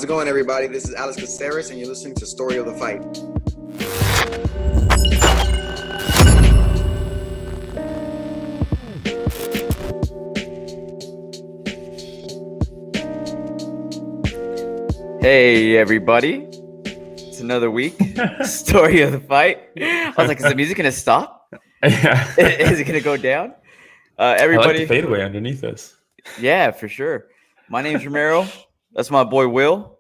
How's it going, everybody? This is Alex Caceres, and you're listening to Story of the Fight. Hey, everybody. It's another week. Story of the Fight. I was like, is the music going to stop? Yeah. Is it going to go down? Everybody. I like the fadeaway underneath this. Yeah, for sure. My name's Miro. That's my boy, Will.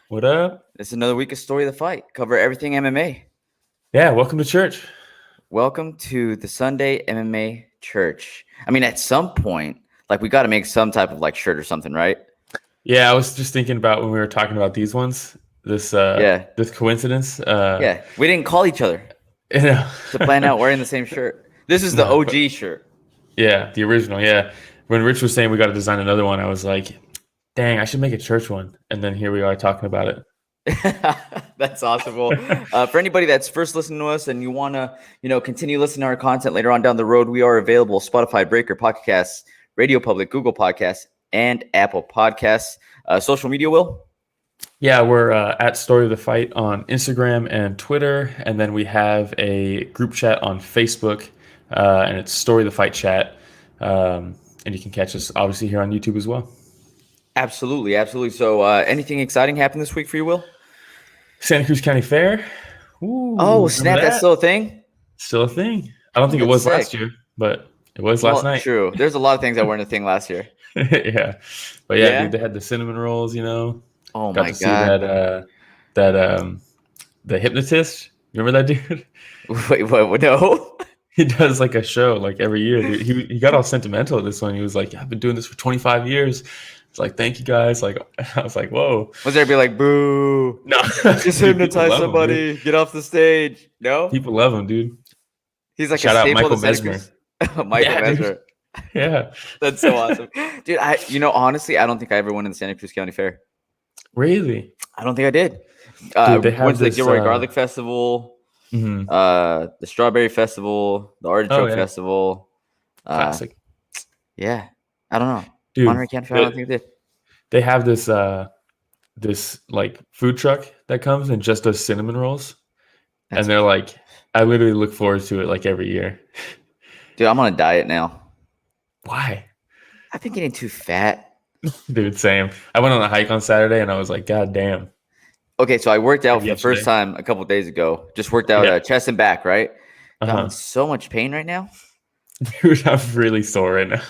What up? It's another week of Story of the Fight. Cover everything MMA. Yeah, welcome to church. Welcome to the Sunday MMA Church. I mean, at some point, like, we got to make some type of, like, shirt or something, right? Yeah, I was just thinking about when we were talking about these ones, this coincidence. Yeah, we didn't call each other to plan out wearing the same shirt. This is the OG shirt. Yeah, the original, yeah. When Rich was saying we got to design another one, I was like, dang, I should make a church one. And then here we are talking about it. That's awesome. Well, for anybody that's first listening to us and you want to, continue listening to our content later on down the road, we are available Spotify, Breaker, Pocket Casts, Radio Public, Google Podcasts, and Apple Podcasts. Social media, Will? Yeah, we're at Story of the Fight on Instagram and Twitter. And then we have a group chat on Facebook, and it's Story of the Fight chat. And you can catch us, obviously, here on YouTube as well. Absolutely, absolutely. So anything exciting happened this week for you, Will? Santa Cruz County Fair. Ooh, oh, snap, that's still a thing? Still a thing. I don't think it was sick. Last year, but it was last night. True. There's a lot of things that weren't a thing last year. Yeah. But yeah, dude, they had the cinnamon rolls, Oh Got my to God. See the hypnotist. Remember that dude? Wait, what? No. He does like a show like every year. Dude. He got all sentimental at this one. He was like, I've been doing this for 25 years. It's like, thank you guys. Like, I was like, whoa. Was there be like, boo? No. Just hypnotize somebody. Get off the stage. No? People love him, dude. He's like Shout a out staple Michael of the Mesmer. Michael Mesmer. Dude. Yeah. That's so awesome. Dude, honestly, I don't think I ever went in the Santa Cruz County Fair. Really? I don't think I did. Dude, they have went to the this, Gilroy Garlic Festival, the Strawberry Festival, the Artichoke Festival. Classic. Yeah. I don't know. Dude, Monterey County Fair, I don't think I did. They have this like food truck that comes and just does cinnamon rolls. And they're like, I literally look forward to it like every year. Dude, I'm on a diet now. Why? I've been getting too fat. Dude, same. I went on a hike on Saturday and I was like, God damn. Okay, so I worked out for the first time a couple of days ago. Just worked out chest and back, right? I'm in so much pain right now. Dude, I'm really sore right now.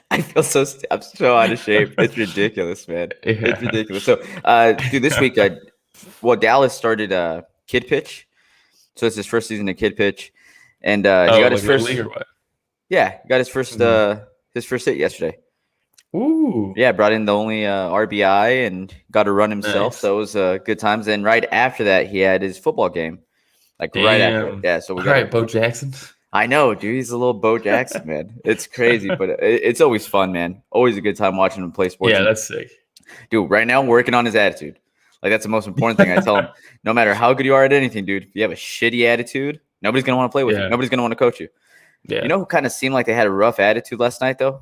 I feel I'm so out of shape. It's ridiculous, man. Yeah. It's ridiculous. So, dude, this week, Dallas started Kid Pitch. So it's his first season of Kid Pitch. And he got his first league or what? Yeah, got his first hit yesterday. Ooh. Yeah, brought in the only RBI and got to run himself. Nice. So it was good times. And right after that, he had his football game. Like right after. Yeah, so we got Bo Jackson. I know, dude. He's a little Bo Jackson, man. It's crazy, but it's always fun, man. Always a good time watching him play sports. Yeah, that's sick. Dude, right now I'm working on his attitude. Like, that's the most important thing. I tell him, no matter how good you are at anything, dude, if you have a shitty attitude, nobody's going to want to play with you. Nobody's going to want to coach you. Yeah. You know who kind of seemed like they had a rough attitude last night, though?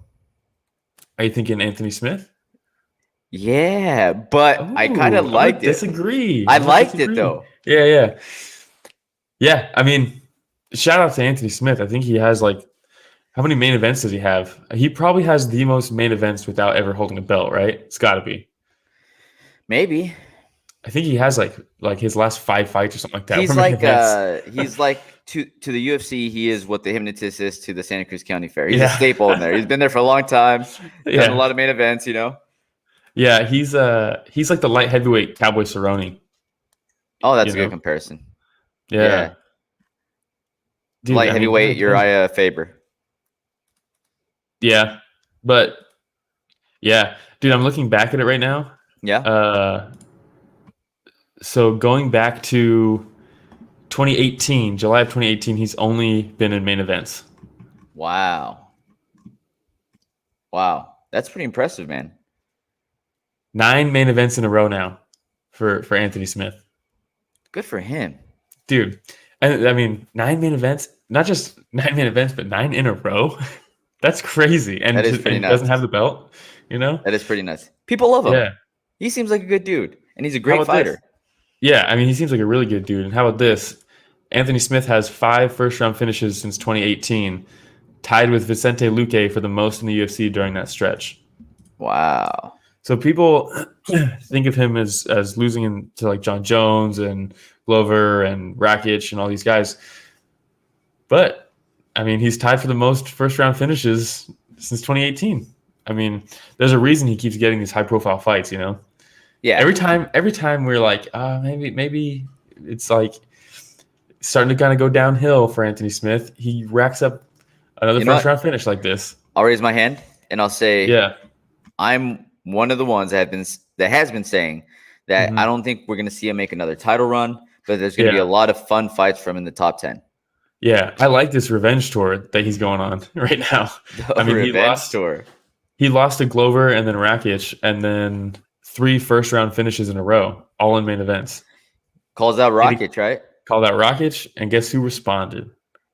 Are you thinking Anthony Smith? Yeah, but I kind of liked it. Disagree. I liked it, though. Yeah. Yeah, I mean, shout out to Anthony Smith. I think he has how many main events does he have? He probably has the most main events without ever holding a belt, right? It's got to be. Maybe. I think he has like his last 5 fights or something like that. He's like to the UFC. He is what the hypnotist is to the Santa Cruz County Fair. He's a staple in there. He's been there for a long time. Done a lot of main events, Yeah, he's like the light heavyweight Cowboy Cerrone. Oh, that's a good comparison. Yeah. Dude, light heavyweight Uriah Faber. Yeah, but yeah, dude, I'm looking back at it right now. Yeah. So going back to 2018, July of 2018, he's only been in main events. Wow. That's pretty impressive, man. 9 main events in a row now for Anthony Smith. Good for him. Dude, I mean, 9 main events, not just 9 main events, but 9 in a row. That's crazy. And he doesn't have the belt, That is pretty nuts. People love him. Yeah. He seems like a good dude. and he's a great fighter. This? Yeah, I mean, he seems like a really good dude. And how about this? Anthony Smith has 5 first-round finishes since 2018, tied with Vicente Luque for the most in the UFC during that stretch. Wow. So people think of him as losing to like John Jones and Glover and Rakic and all these guys. But, I mean, he's tied for the most first-round finishes since 2018. I mean, there's a reason he keeps getting these high-profile fights, you know? Yeah. Every time we're like, maybe it's like starting to kind of go downhill for Anthony Smith. He racks up another first-round finish like this. I'll raise my hand and I'll say, yeah, I'm one of the ones that has been saying that I don't think we're going to see him make another title run, but there's going to be a lot of fun fights from him in the top 10. Yeah, I like this revenge tour that he's going on right now. He lost to Glover and then Rakic, and then 3 first-round finishes in a row, all in main events. Calls out Rakic, right? Called out Rakic, and guess who responded?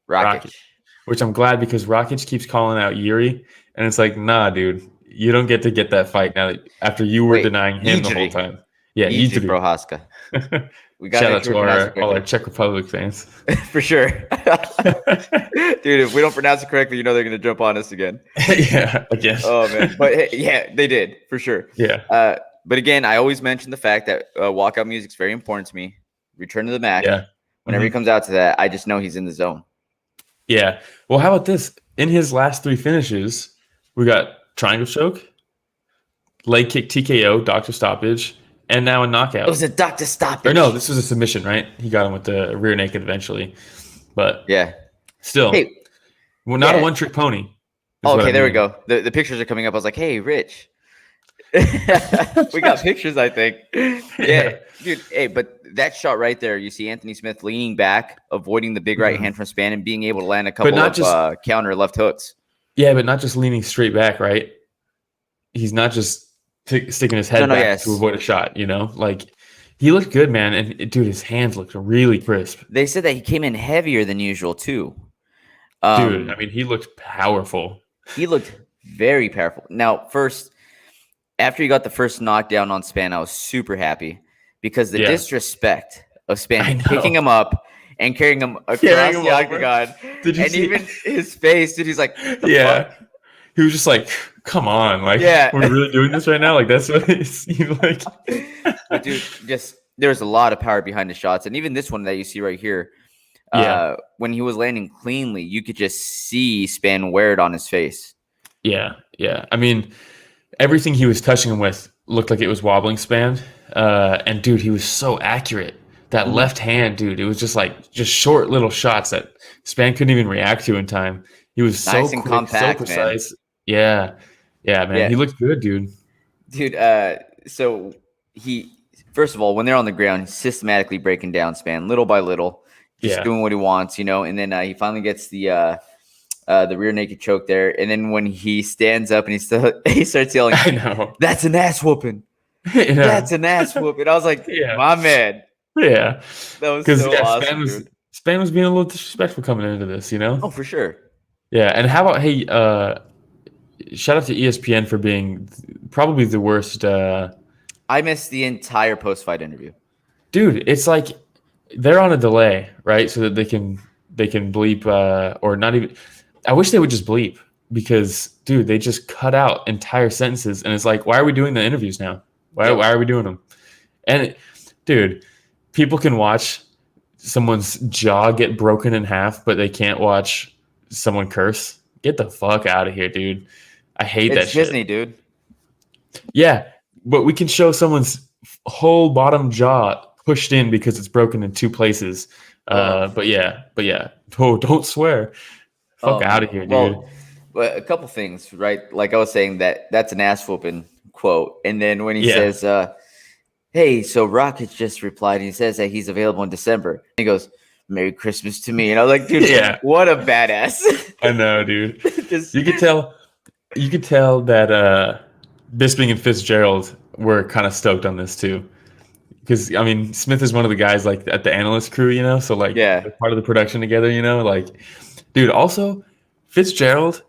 Rakic. Which I'm glad, because Rakic keeps calling out Yuri, and it's like, nah, dude, you don't get to get that fight now after you were denying him the whole time. Yeah, Idri Prohaska. We got shout out to all our Czech Republic fans. For sure. Dude, if we don't pronounce it correctly, you know they're going to jump on us again. Yeah, I guess. Oh, man. But hey, yeah, they did, for sure. Yeah. But again, I always mention the fact that walkout music is very important to me. Return to the match. Yeah. Whenever he comes out to that, I just know he's in the zone. Yeah. Well, how about this? In his last 3 finishes, we got triangle choke, leg kick TKO, doctor stoppage, and now a knockout. It was a doctor stoppage. Or no, this was a submission, right? He got him with the rear naked eventually. But yeah, still, not a one-trick pony. Okay, there we go. The pictures are coming up. I was like, hey, Rich. We got pictures, I think. Yeah, dude. Hey, but that shot right there, you see Anthony Smith leaning back, avoiding the big right hand from Spann, and being able to land a couple of counter left hooks. Yeah, but not just leaning straight back, right? He's not just sticking his head back to avoid a shot, you know? Like, he looked good, man. And, dude, his hands looked really crisp. They said that he came in heavier than usual, too. Dude, I mean, he looked powerful. He looked very powerful. Now, first, after he got the first knockdown on Spann, I was super happy because the disrespect of Spann picking him up and carrying him across the octagon. Even his face, dude, he's like, fuck? He was just like, come on, like, we're really doing this right now? Like, that's what it seemed like. But dude, there's a lot of power behind the shots. And even this one that you see right here, when he was landing cleanly, you could just see Spann wear it on his face. Yeah. I mean, everything he was touching him with looked like it was wobbling Spann. And, dude, he was so accurate. That left hand, dude, it was just short little shots that Spann couldn't even react to in time. He was nice so and quick, compact, so precise. Man. Yeah, man. He looked good, dude. Dude, so he, first of all, when they're on the ground, he's systematically breaking down Spann little by little, just doing what he wants, you know, and then he finally gets the rear naked choke there. And then when he stands up and he starts yelling, I know. That's an ass whooping. That's an ass whooping. I was like, my man. Yeah. That was so awesome, Spann was being a little disrespectful coming into this, you know? Oh, for sure. Yeah, and how about, hey, shout out to ESPN for being probably the worst. I missed the entire post-fight interview. Dude, it's like they're on a delay, right? So that they can bleep or not even. I wish they would just bleep because, dude, they just cut out entire sentences, and it's like, why are we doing the interviews now? Why are we doing them? And, dude, people can watch someone's jaw get broken in half, but they can't watch someone curse. Get the fuck out of here, dude. I hate that shit. It's Disney, dude. Yeah, but we can show someone's whole bottom jaw pushed in because it's broken in 2 places. But yeah. Oh, don't swear. Fuck out of here, dude. Well, a couple things, right? Like I was saying, that's an ass whooping quote. And then when he says, hey, so Rocket just replied, and he says that he's available in December. He goes, Merry Christmas to me. And I was like, dude, what a badass. I know, dude. You could tell that Bisping and Fitzgerald were kind of stoked on this too. Because, I mean, Smith is one of the guys like at the analyst crew, you know? So, like, they're part of the production together, you know? Like, dude, also, Fitzgerald,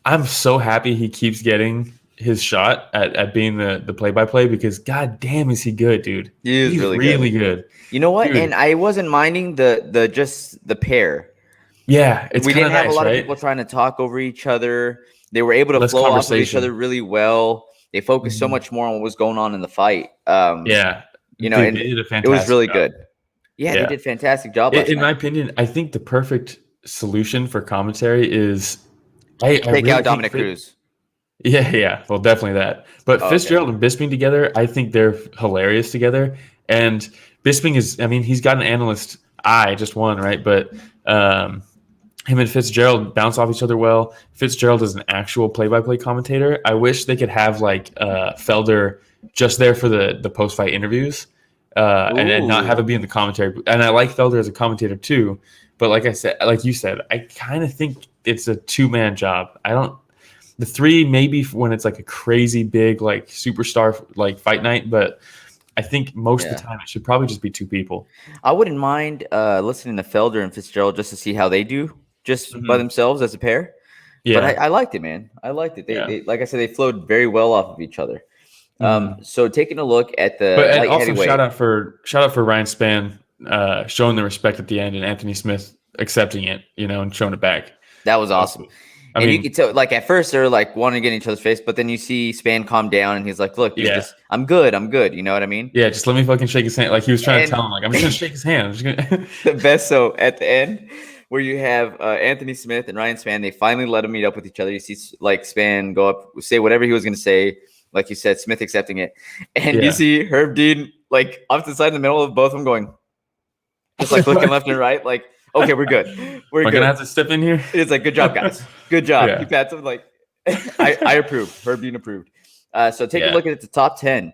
I'm so happy he keeps getting his shot at being the play-by-play because god damn is he good, dude. He's really good. You know what? Dude. And I wasn't minding the pair. Yeah, it's we didn't have nice, a lot right? of people trying to talk over each other. They were able to Less flow off of each conversation. other really well. They focused so much more on what was going on in the fight. Yeah, you know, they and did a fantastic it was really job. good. Yeah, they did a fantastic job last In night. my opinion, I think the perfect solution for commentary is Take really out Dominic Cruz. Yeah. Well, definitely that. But Fitzgerald and Bisping together, I think they're hilarious together. And Bisping he's got an analyst eye, just one, right? But him and Fitzgerald bounce off each other well. Fitzgerald is an actual play-by-play commentator. I wish they could have Felder just there for the post-fight interviews and not have it be in the commentary. And I like Felder as a commentator too. But like you said, I kind of think it's a two-man job. The three maybe when it's like a crazy big superstar fight night, but I think most of the time it should probably just be two people. I wouldn't mind listening to Felder and Fitzgerald just to see how they do by themselves as a pair. Yeah, but I liked it, man. I liked it. They like I said, they flowed very well off of each other. So taking a look at and also shout out for Ryan Spann showing the respect at the end and Anthony Smith accepting it, and showing it back. That was awesome. I mean, you could tell, at first they're wanting to get in each other's face, but then you see Spann calm down and he's like, look, I'm good. You know what I mean? Yeah, just let me fucking shake his hand. He was trying to tell him, I'm just going to shake his hand. The best, so at the end, where you have Anthony Smith and Ryan Spann, they finally let them meet up with each other. You see Spann go up, say whatever he was going to say, like you said, Smith accepting it. And you see Herb Dean, off to the side in the middle of both of them going, just looking left and right, okay, we're good. We're going to have to step in here. It's good job, guys. Good job. He pats him I approve. Herb Dean approved. So take a look at the top 10.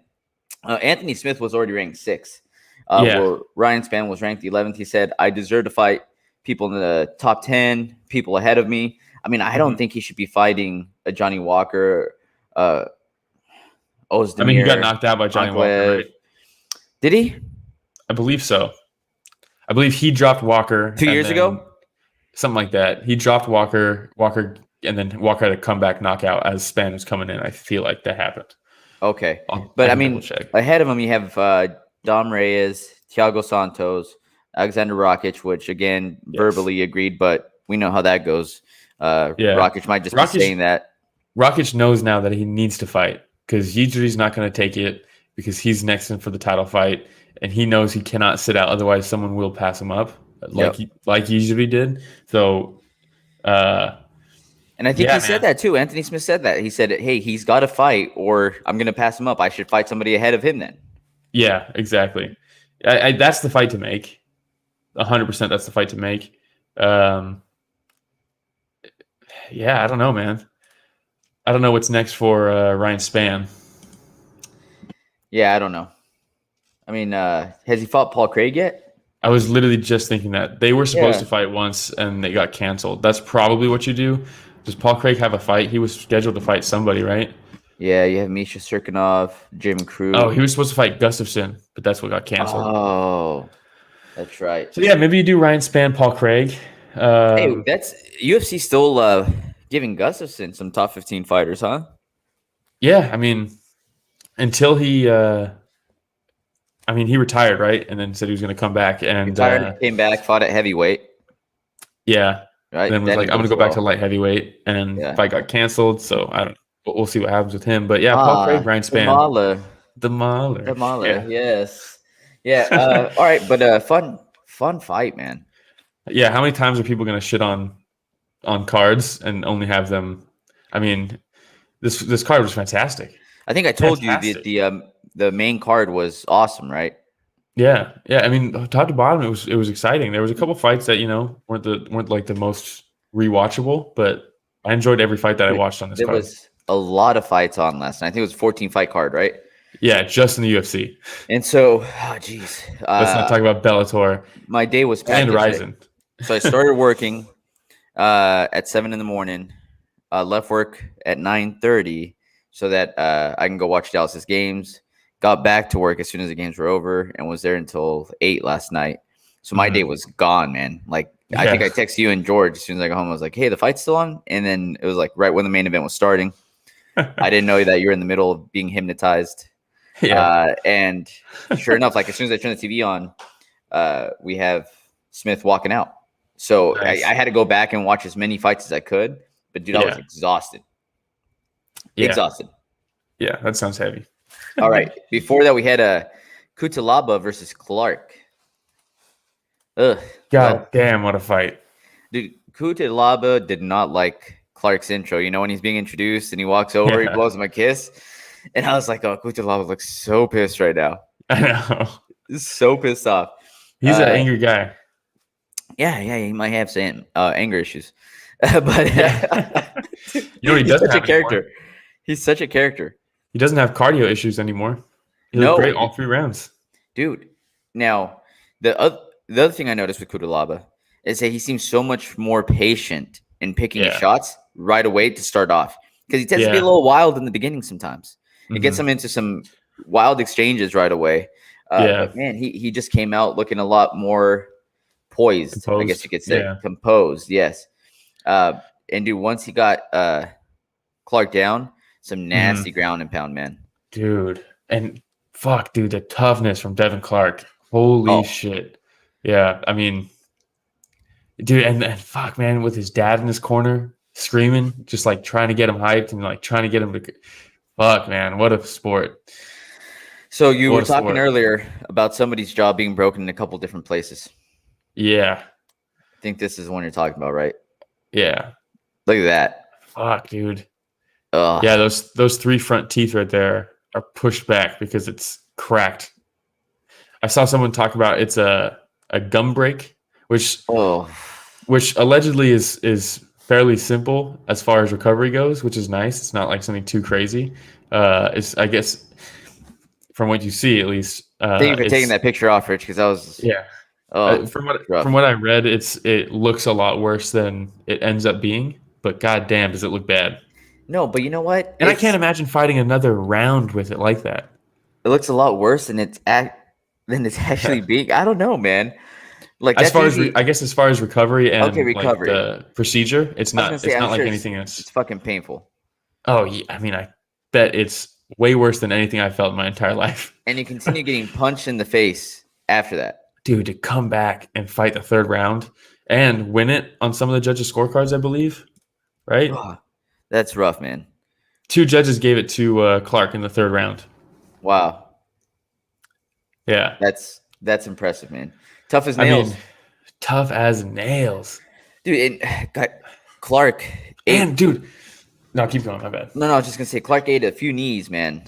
Anthony Smith was already ranked 6th. Where Ryan Spann was ranked 11th. He said, I deserve to fight people in the top 10, people ahead of me. I mean, I don't think he should be fighting a Johnny Walker. Ozdemir, he got knocked out by Johnny Walker, right? Did he? I believe so. I believe he dropped Walker 2 years ago. Something like that. He dropped Walker, and then Walker had a comeback knockout as Spann was coming in. I feel like that happened. Okay. But I mean, ahead of him, you have Dom Reyes, Thiago Santos, Alexander Rakic, which again, verbally agreed, but we know how that goes. Rakic might just be saying that. Rakic knows now that he needs to fight because Yijiri's not going to take it because he's next in for the title fight, and he knows he cannot sit out. Otherwise, someone will pass him up. Like Yijiri did. So, and I think he said that too. Anthony Smith said that. He said, hey, he's got to fight or I'm going to pass him up. I should fight somebody ahead of him then. Yeah, exactly. That's the fight to make. 100% that's the fight to make. I don't know, man. I don't know what's next for Ryan Spann. Yeah, I don't know. I mean, has he fought Paul Craig yet? I was literally just thinking that. They were supposed to fight once, and they got canceled. That's probably what you do. Does Paul Craig have a fight? He was scheduled to fight somebody, right? Yeah, you have Misha Serkinov, Jim Crew. Oh, he was supposed to fight Gustafsson, but that's what got canceled. Oh, that's right. So, maybe you do Ryan Spann, Paul Craig. Hey, that's UFC still giving Gustafsson some top 15 fighters, huh? Yeah, I mean, until he he retired, right? And then said he was going to come back. And retired, came back, fought at heavyweight. Yeah. Right. And then was like, I'm going to go back to light heavyweight. And fight got canceled. So I don't know. We'll see what happens with him. But Paul Craig, Ryan Spann. The Mauler. Yes. Yeah. All right. But fun fight, man. Yeah. How many times are people going to shit on cards and only have them? I mean, this card was fantastic. I think I told you that the main card was awesome, right? Yeah. I mean, top to bottom, it was exciting. There was a couple fights that weren't the most rewatchable, but I enjoyed every fight that I watched on this card. There was a lot of fights on last night. I think it was a 14 fight card, right? Yeah, just in the UFC. And so, let's not talk about Bellator. My day was packed and Ryzen. So I started working at 7 a.m. Left work at 9:30 so that I can go watch Dallas's games. Got back to work as soon as the games were over and was there until 8 last night. So my day was gone, man. I think I texted you and George as soon as I got home. I was like, hey, the fight's still on? And then it was right when the main event was starting. I didn't know that you were in the middle of being hypnotized. Yeah. And sure enough, like as soon as I turned the TV on, we have Smith walking out. So Nice. I had to go back and watch as many fights as I could. But dude, I was exhausted. Yeah. Exhausted. Yeah, that sounds heavy. All right. Before that, we had Cutelaba versus Clark. Ugh. God damn, what a fight. Dude, Cutelaba did not like Clark's intro. You know, when he's being introduced and he walks over, he blows him a kiss. And I was like, oh, Cutelaba looks so pissed right now. I know. He's so pissed off. He's an angry guy. Yeah, he might have some anger issues. But you know, he's such a character. Anymore. He's such a character. He doesn't have cardio issues anymore. He looked great all 3 rounds. Dude, now, the other thing I noticed with Cutelaba is that he seems so much more patient in picking his shots right away to start off. Because he tends to be a little wild in the beginning sometimes. It gets him into some wild exchanges right away. But man, he just came out looking a lot more poised, composed, I guess you could say. Yeah. Composed, yes. And dude, once he got Clark down, some nasty ground and pound, man. Dude, and fuck, dude, the toughness from Devin Clark. Holy shit. Yeah, I mean, dude, and fuck, man, with his dad in his corner screaming, just like trying to get him hyped and like trying to get him to fuck, man, what a sport. So you were talking earlier about somebody's jaw being broken in a couple different places. Yeah. I think this is one you're talking about, right? Yeah. Look at that. Fuck, dude. Yeah, those 3 front teeth right there are pushed back because it's cracked. I saw someone talk about it's a gum break, which allegedly is fairly simple as far as recovery goes, which is nice. It's not like something too crazy. It's, I guess, from what you see at least. Thank you for taking that picture off, Rich, because I was from what I read, it looks a lot worse than it ends up being. But goddamn, does it look bad? No, but you know what? And I can't imagine fighting another round with it like that. It looks a lot worse than it's actually being. I don't know, man. Like as far as recovery and recovery. Like the procedure, it's not like anything else. It's fucking painful. Oh yeah, I mean, I bet it's way worse than anything I've felt in my entire life. And you continue getting punched in the face after that. Dude, to come back and fight the 3rd round and win it on some of the judges' scorecards, I believe. Right? Oh, that's rough, man. 2 judges gave it to Clark in the 3rd round. Wow. Yeah. That's impressive, man. Tough as nails. I mean, tough as nails. Dude, Clark. Dude. No, keep going. My bad. No, I was just going to say, Clark ate a few knees, man.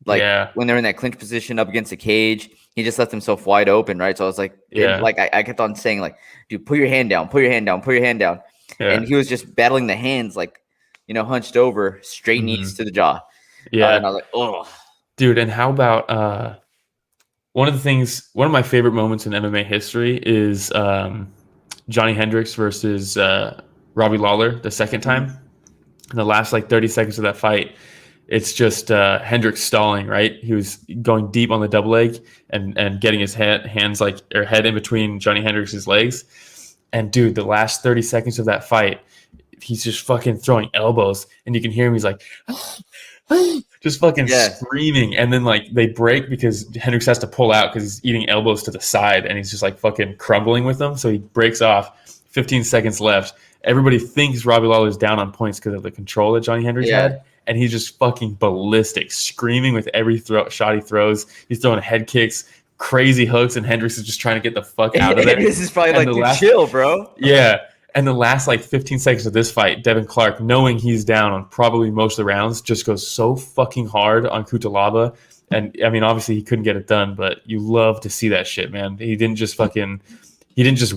Like, when they're in that clinch position up against the cage, he just left himself wide open, right? So I was like, I kept on saying, like, dude, put your hand down, put your hand down, put your hand down. Yeah. And he was just battling the hands, like, you know, hunched over, straight knees to the jaw. Yeah. And I was like, oh. Dude, and how about one of my favorite moments in MMA history is Johnny Hendricks versus Robbie Lawler the second time. In the last, 30 seconds of that fight, it's just Hendricks stalling, right? He was going deep on the double leg and getting his head in between Johnny Hendricks' legs. And, dude, the last 30 seconds of that fight, he's just fucking throwing elbows. And you can hear him. He's like, just fucking screaming. And then, they break because Hendricks has to pull out because he's eating elbows to the side. And he's just, fucking crumbling with them. So he breaks off. 15 seconds left. Everybody thinks Robbie Lawler's down on points because of the control that Johnny Hendricks had. And he's just fucking ballistic, screaming with every shot he throws. He's throwing head kicks, crazy hooks, and Hendricks is just trying to get the fuck out of there. This is probably chill, bro. Yeah. And the last 15 seconds of this fight, Devin Clark, knowing he's down on probably most of the rounds, just goes so fucking hard on Cutelaba. And I mean, obviously he couldn't get it done, but you love to see that shit, man. He didn't just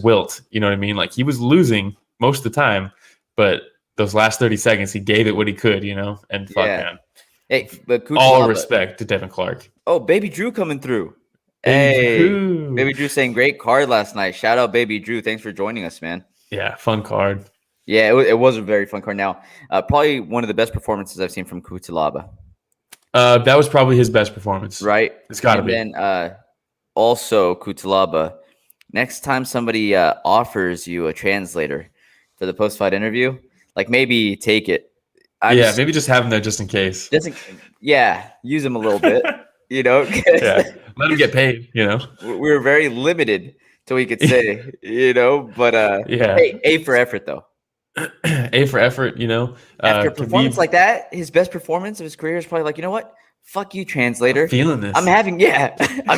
wilt. You know what I mean? He was losing most of the time, but those last 30 seconds, he gave it what he could, you know? And fuck, man. Hey, but Cutelaba, all respect to Devin Clark. Oh, Baby Drew coming through. Baby Drew saying great card last night. Shout out Baby Drew. Thanks for joining us, man. Yeah, fun card. Yeah, it was a very fun card. Now, probably one of the best performances I've seen from Cutelaba. That was probably his best performance. Right? It's got to be. And then also Cutelaba, next time somebody offers you a translator for the post-fight interview, maybe take it. Maybe just have him there just in case. Use him a little bit. Let him get paid. We were very limited to what we could say. But A for effort though. A for effort. After a performance like that, his best performance of his career is probably like, you know what? Fuck you, translator. I'm feeling this. I'm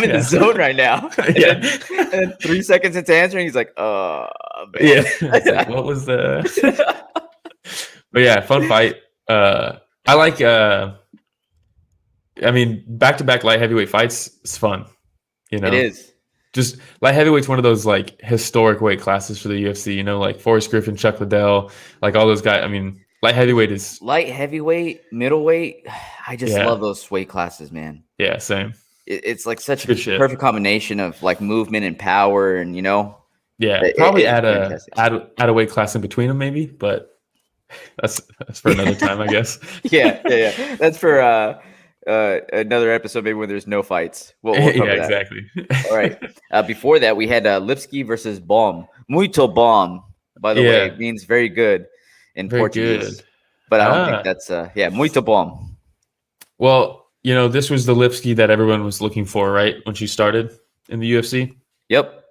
in the zone right now. And then 3 seconds into answering, he's like, man. It's like, what was the? But yeah, fun fight. I like. Back-to-back light heavyweight fights is fun. It is. Just light heavyweight's one of those like historic weight classes for the UFC. Like Forrest Griffin, Chuck Liddell, like all those guys. Light heavyweight is light heavyweight, middleweight. I just love those weight classes, man. Yeah, same. It's like such a perfect combination of like movement and power, and probably add a weight class in between them, maybe, but that's for another time, I guess. Yeah. That's for another episode, maybe when there's no fights. We'll cover that. Exactly. All right. Before that, we had Lipski versus Bom. Muito bom, by the way, it means very good in Portuguese. Good. But I don't think that's muito bom. Well, this was the Lipski that everyone was looking for, right? When she started in the UFC. Yep.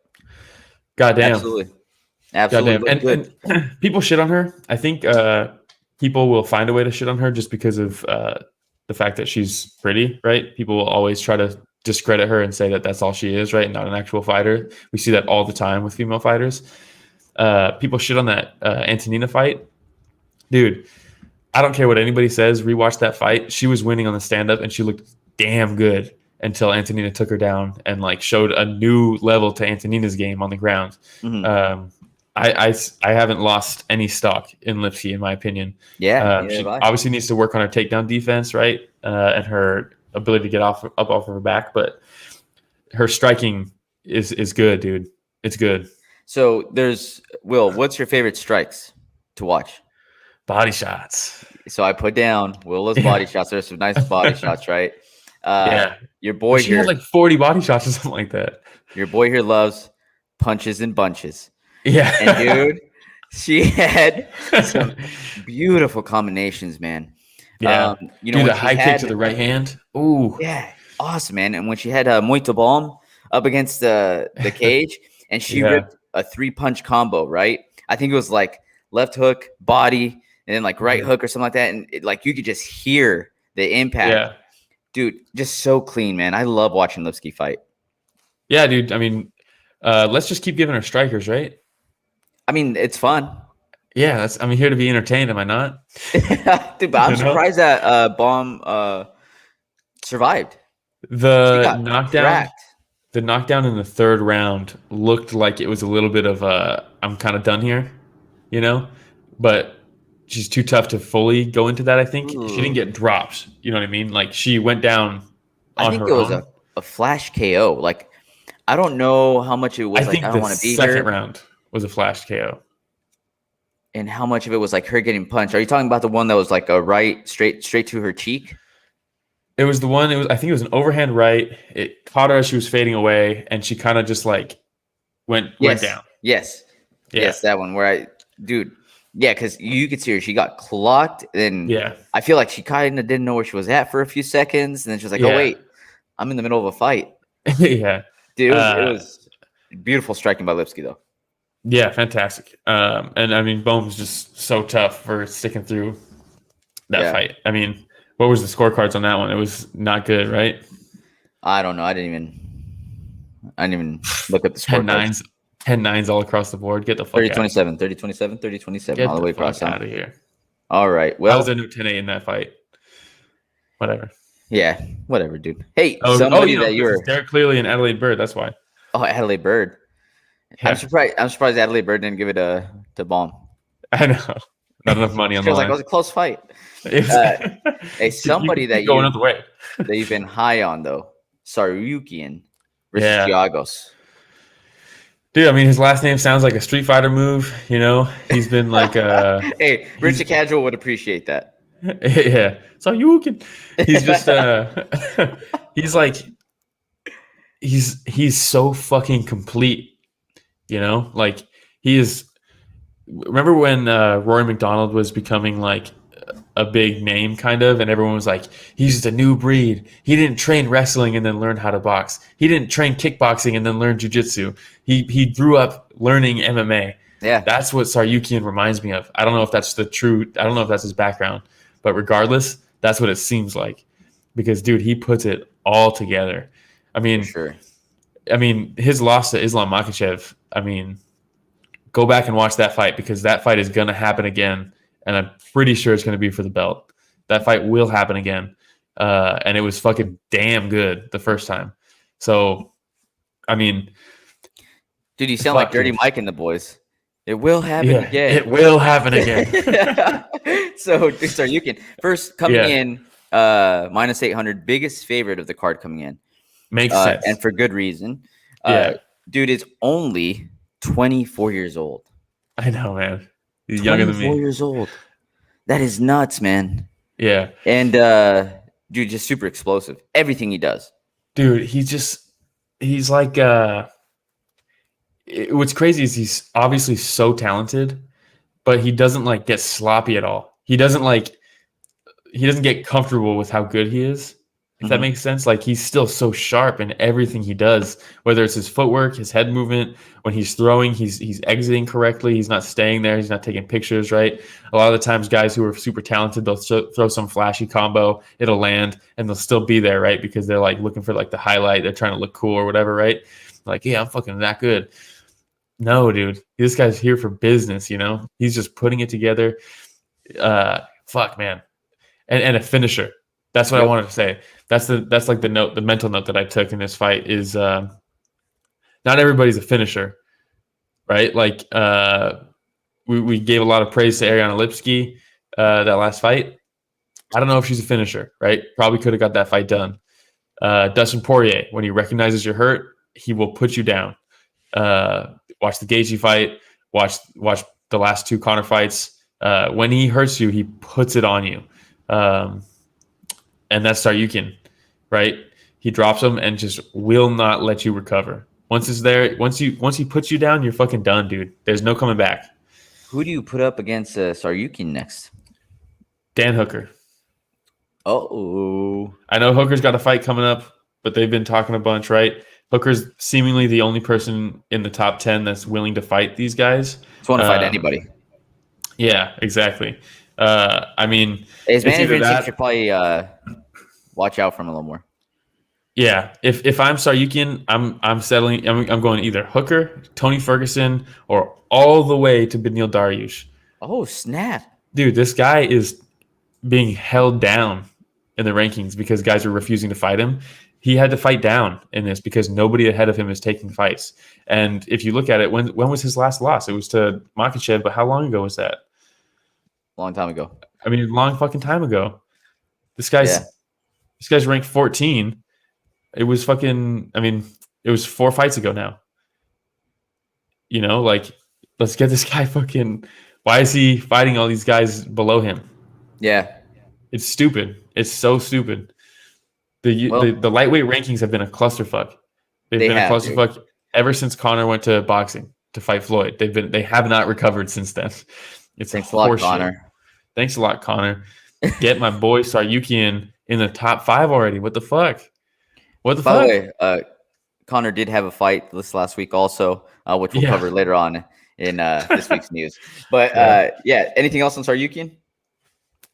Goddamn. Absolutely. Goddamn. And people shit on her. I think people will find a way to shit on her just because of the fact that she's pretty, right? People will always try to discredit her and say that that's all she is, right? Not an actual fighter. We see that all the time with female fighters. People shit on that Antonina fight. Dude, I don't care what anybody says. Rewatch that fight. She was winning on the stand-up, and she looked damn good until Antonina took her down and like showed a new level to Antonina's game on the ground. Mm-hmm. I haven't lost any stock in Lipski, in my opinion. She obviously needs to work on her takedown defense, right, and her ability to get up off of her back. But her striking is good, dude. It's good. So there's Will. What's your favorite strikes to watch? Body shots. So I put down Will's body shots. There's some nice body shots, right? Your boy she had like 40 body shots or something like that. Your boy here loves punches and bunches. Yeah. And dude, she had some beautiful combinations, man. Yeah. The high kick to the right hand. Ooh. Yeah. Awesome, man. And when she had muito bom up against the cage, and she ripped a 3-punch combo, right? I think it was like left hook, body, and then like right hook or something like that. And you could just hear the impact. Yeah. Dude, just so clean, man. I love watching Lipski fight. Yeah, dude. Let's just keep giving her strikers, right? It's fun. Yeah, I'm here to be entertained, am I not? Dude, but I'm surprised that Bom survived. The knockdown in the third round looked like it was a little bit of I'm kind of done here, but she's too tough to fully go into that. I think she didn't get dropped. You know what I mean? Like she went down on her own. I think it was a flash KO. Like I don't know how much it was. I think I don't want to be second here. Round was a flash KO. And how much of it was like her getting punched? Are you talking about the one that was like a right straight to her cheek? It was the one. I think it was an overhand right. It caught her as she was fading away, and she kind of just like went down. Yes, that one where because you could see her. She got clocked, and I feel like she kind of didn't know where she was at for a few seconds, and then she was like, "Oh wait, I'm in the middle of a fight." Yeah, dude, it was beautiful striking by Lipski, though. Yeah, fantastic. And Bohm's just so tough for sticking through that fight. What was the scorecards on that one? It was not good, right? I don't know. I didn't even look at the scorecards. 10-9s all across the board. Get the fuck 30-27, 30-27, 30-27 all the way across. Out of here. All right. Well, I was a new 10-8 in that fight. Whatever. Yeah, whatever, dude. Hey, somebody that you're Derek Clearly and Adelaide Bird. That's why. Oh, Adelaide Bird. Yeah. I'm surprised Adelaide Bird didn't give it to Bom. I know. Not enough money on the line. It was a close fight. Hey, somebody that you've been high on though, Tsarukyan versus Giagos. Dude, his last name sounds like a Street Fighter move. He's been like hey, Richard Casual would appreciate that. Yeah, Tsarukyan. He's just he's like he's so fucking complete. Like he is. Remember when Rory McDonald was becoming like a big name kind of, and everyone was like, he's just a new breed. He didn't train wrestling and then learn how to box. He didn't train kickboxing and then learn jiu-jitsu. He grew up learning MMA. Yeah. That's what Tsarukyan reminds me of. I don't know if that's I don't know if that's his background, but regardless, that's what it seems like. Because dude, he puts it all together. I mean, sure. I mean, his loss to Islam Makhachev, I mean, go back and watch that fight, because that fight is going to happen again, and I'm pretty sure it's going to be for the belt. That fight will happen again, and it was fucking damn good the first time. So, I mean, dude, you sound like Dirty Mike and the boys. It will happen again. It will happen again. So you can first coming in minus 800, biggest favorite of the card coming in. Makes sense, and for good reason. Dude is only 24 years old. I know, man. He's younger than me. 24 years old. That is nuts, man. Yeah. And dude, just super explosive. Everything he does. Dude, he's like what's crazy is he's obviously so talented, but he doesn't like get sloppy at all. He doesn't get comfortable with how good he is. If that makes sense. Like, he's still so sharp in everything he does, whether it's his footwork, his head movement. When he's throwing, he's exiting correctly. He's not staying there. He's not taking pictures, right? A lot of the times, guys who are super talented, they'll throw some flashy combo, it'll land, and they'll still be there, right? Because they're like looking for like the highlight. They're trying to look cool or whatever, right? Like, yeah, I'm fucking that good. No, dude, this guy's here for business. You know, he's just putting it together. Fuck, man, and a finisher. That's what I wanted to say. That's like the mental note that I took in this fight is not everybody's a finisher, right? Like we gave a lot of praise to Ariana Lipski that last fight. I don't know if she's a finisher, right? Probably could have got that fight done. Dustin Poirier, when he recognizes you're hurt, he will put you down. Watch the Gaethje fight. Watch the last two Conor fights. When he hurts you, he puts it on you. And that's Tsarukyan, right? He drops him and just will not let you recover. Once it's there, once he puts you down, you're fucking done, dude. There's no coming back. Who do you put up against Tsarukyan next? Dan Hooker. Oh, I know Hooker's got a fight coming up, but they've been talking a bunch, right? Hooker's seemingly the only person in the top 10 that's willing to fight these guys. Just want to fight anybody. Yeah, exactly. I mean, his management team should probably watch out for him a little more. Yeah, if I'm Tsarukyan, I'm settling. I'm going either Hooker, Tony Ferguson, or all the way to Beneil Dariush. Oh snap, dude! This guy is being held down in the rankings because guys are refusing to fight him. He had to fight down in this because nobody ahead of him is taking fights. And if you look at it, when was his last loss? It was to Makhachev, but how long ago was that? Long time ago. I mean, long fucking time ago. This guy's ranked 14. It was fucking, I mean, it was 4 fights ago now. You know, like, let's get this guy fucking, why is he fighting all these guys below him? Yeah. It's stupid. It's so stupid. The lightweight rankings have been a clusterfuck. They've been a clusterfuck ever since Conor went to boxing to fight Floyd. They have not recovered since then. Thanks a lot, Conor. Thanks a lot, Conor. Get my boy Tsarukyan in the top 5 already. What the fuck? By the way, Conor did have a fight this last week also, which we'll cover later on in this week's news. But anything else on Tsarukyan?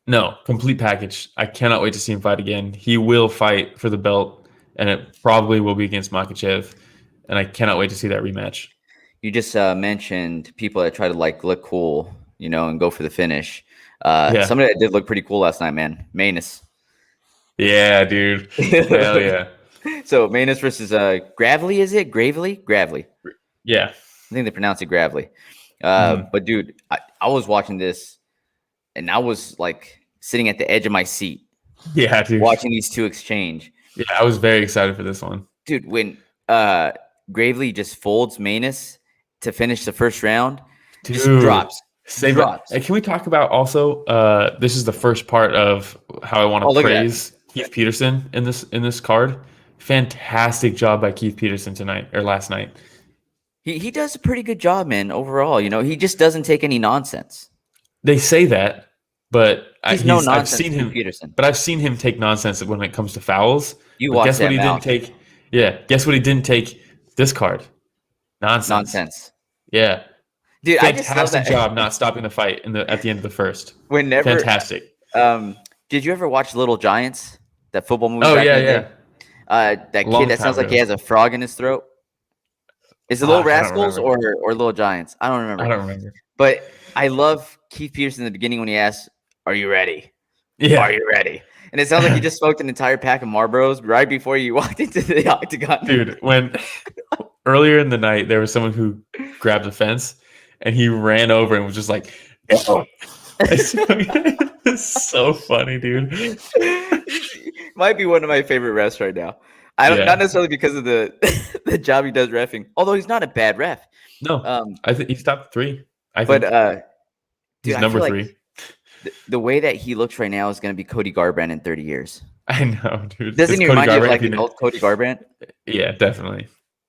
No, complete package. I cannot wait to see him fight again. He will fight for the belt, and it probably will be against Makhachev, and I cannot wait to see that rematch. You just mentioned people that try to like look cool, you know, and go for the finish. Somebody that did look pretty cool last night, man. Manus. Yeah, dude. Hell yeah. So Manus versus Gravely, is it? Gravely? Yeah. I think they pronounce it Gravely. But dude, I was watching this and I was like sitting at the edge of my seat. Yeah, dude. Watching these two exchange. Yeah, I was very excited for this one. Dude, when Gravely just folds Manus to finish the first round, just drops. Drops. Hey, can we talk about also this is the first part of how I want to praise Keith Peterson in this card. Fantastic job by Keith Peterson last night. He does a pretty good job, man, overall. You know, he just doesn't take any nonsense. They say that, but He's no I've nonsense. seen him. Peterson. But I've seen him take nonsense when it comes to fouls. You But watch guess that what he mouth. didn't take? Yeah, guess what he didn't take this card? Nonsense. Yeah, Dude, I just love fantastic that. job not stopping the fight at the end of the first. Whenever, Fantastic. Did you ever watch Little Giants? That football movie Oh back yeah, in the yeah. day? That Long kid that time sounds like ago. he has a frog in his throat. Is it I Little don't Rascals or remember. Little Giants? I don't remember. I don't remember. But I love Keith Peterson in the beginning when he asks, "Are you ready? Yeah. Are you ready?" And it sounds like he just smoked an entire pack of Marlboros right before you walked into the octagon. Dude, when earlier in the night there was someone who grabbed a fence and he ran over and was just like, "Oh." It's so funny, dude. Might be one of my favorite refs right now. Not necessarily because of the the job he does reffing, although he's not a bad ref. No, I think he's top 3. But he's dude, number I feel 3. Like the way that he looks right now is going to be Cody Garbrandt in 30 years. I know, dude. Doesn't he remind you of like an old Cody Garbrandt? Yeah, definitely.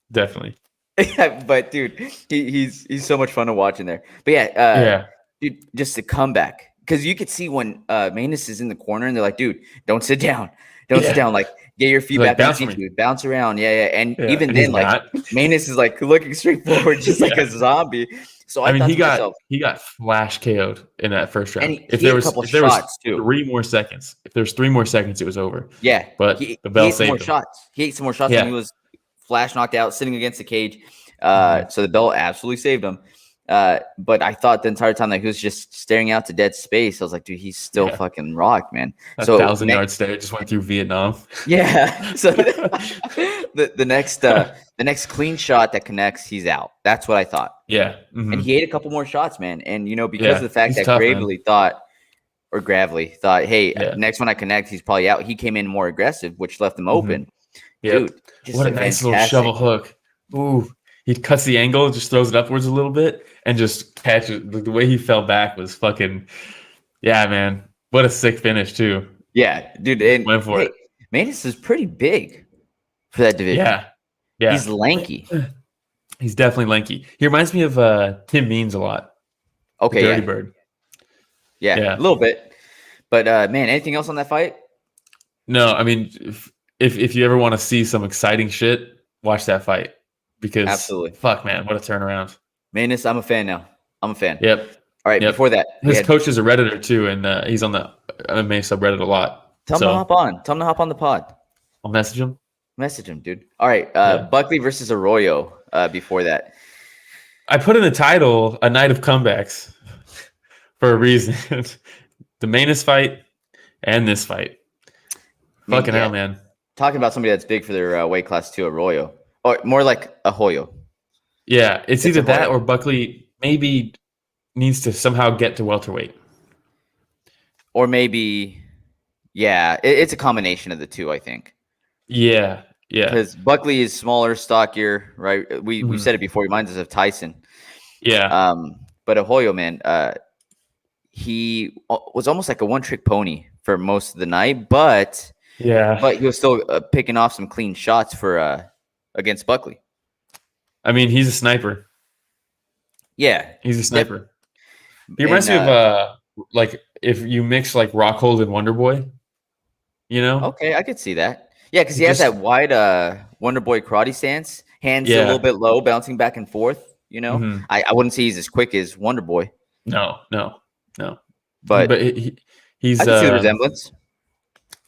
But dude, he's so much fun to watch in there. But yeah, dude, just a comeback. Because you could see when Manus is in the corner and they're like, dude, don't sit down. Don't sit down. Like, get your feet back on your feet. Bounce around. Yeah. And even then, like, Manus is like looking straight forward, just like a zombie. So I mean, he got flash KO'd in that first round. And if there was 3 more seconds, it was over. Yeah. But the bell saved him. Shots. He ate some more shots when he was flash knocked out, sitting against the cage. So the bell absolutely saved him. But I thought the entire time that he was just staring out to dead space. I was like, dude, he's still fucking rocked, man. So 1,000-yard stare just went through Vietnam. Yeah. So the next clean shot that connects, he's out. That's what I thought. Yeah. Mm-hmm. And he ate a couple more shots, man. And because of the fact that Gravely thought, hey, next one I connect, he's probably out. He came in more aggressive, which left him open. Dude, what a nice little shovel hook. Ooh. He cuts the angle, just throws it upwards a little bit, and just catches. The way he fell back was fucking, man. What a sick finish too. Yeah, dude. And went for it. Manus is pretty big for that division. Yeah. He's lanky. He's definitely lanky. He reminds me of Tim Means a lot. Okay, Dirty Bird. Yeah, a little bit. But man, anything else on that fight? No, I mean, if you ever want to see some exciting shit, watch that fight. Because absolutely, fuck, man, what a turnaround. Manus, I'm a fan now. I'm a fan. Yep. All right. Before that, his coach is a Redditor too, and he's on the MMA subreddit a lot. Tell him to hop on. Tell him to hop on the pod. I'll message him. Message him, dude. All right. Buckley versus Arroyo. Before that, I put in the title "A Night of Comebacks" for a reason. The Manus fight and this fight. Fucking hell, man. Talking about somebody that's big for their weight class too, Arroyo. Or more like a Hoyo. Yeah, it's either that or Buckley maybe needs to somehow get to welterweight. Or maybe, it's a combination of the two, I think. Yeah. Because Buckley is smaller, stockier, right? We said it before. He reminds us of Tyson. Yeah. But Arroyo, man, he was almost like a one-trick pony for most of the night, but he was still picking off some clean shots for against Buckley. I mean, he's a sniper. Yeah. He's a sniper. He reminds me of like if you mix like Rockhold and Wonder Boy, you know? Okay, I could see that. Yeah, because he has that wide Wonder Boy karate stance, hands a little bit low, bouncing back and forth, you know? Mm-hmm. I wouldn't say he's as quick as Wonder Boy. No. But he's I can see the resemblance.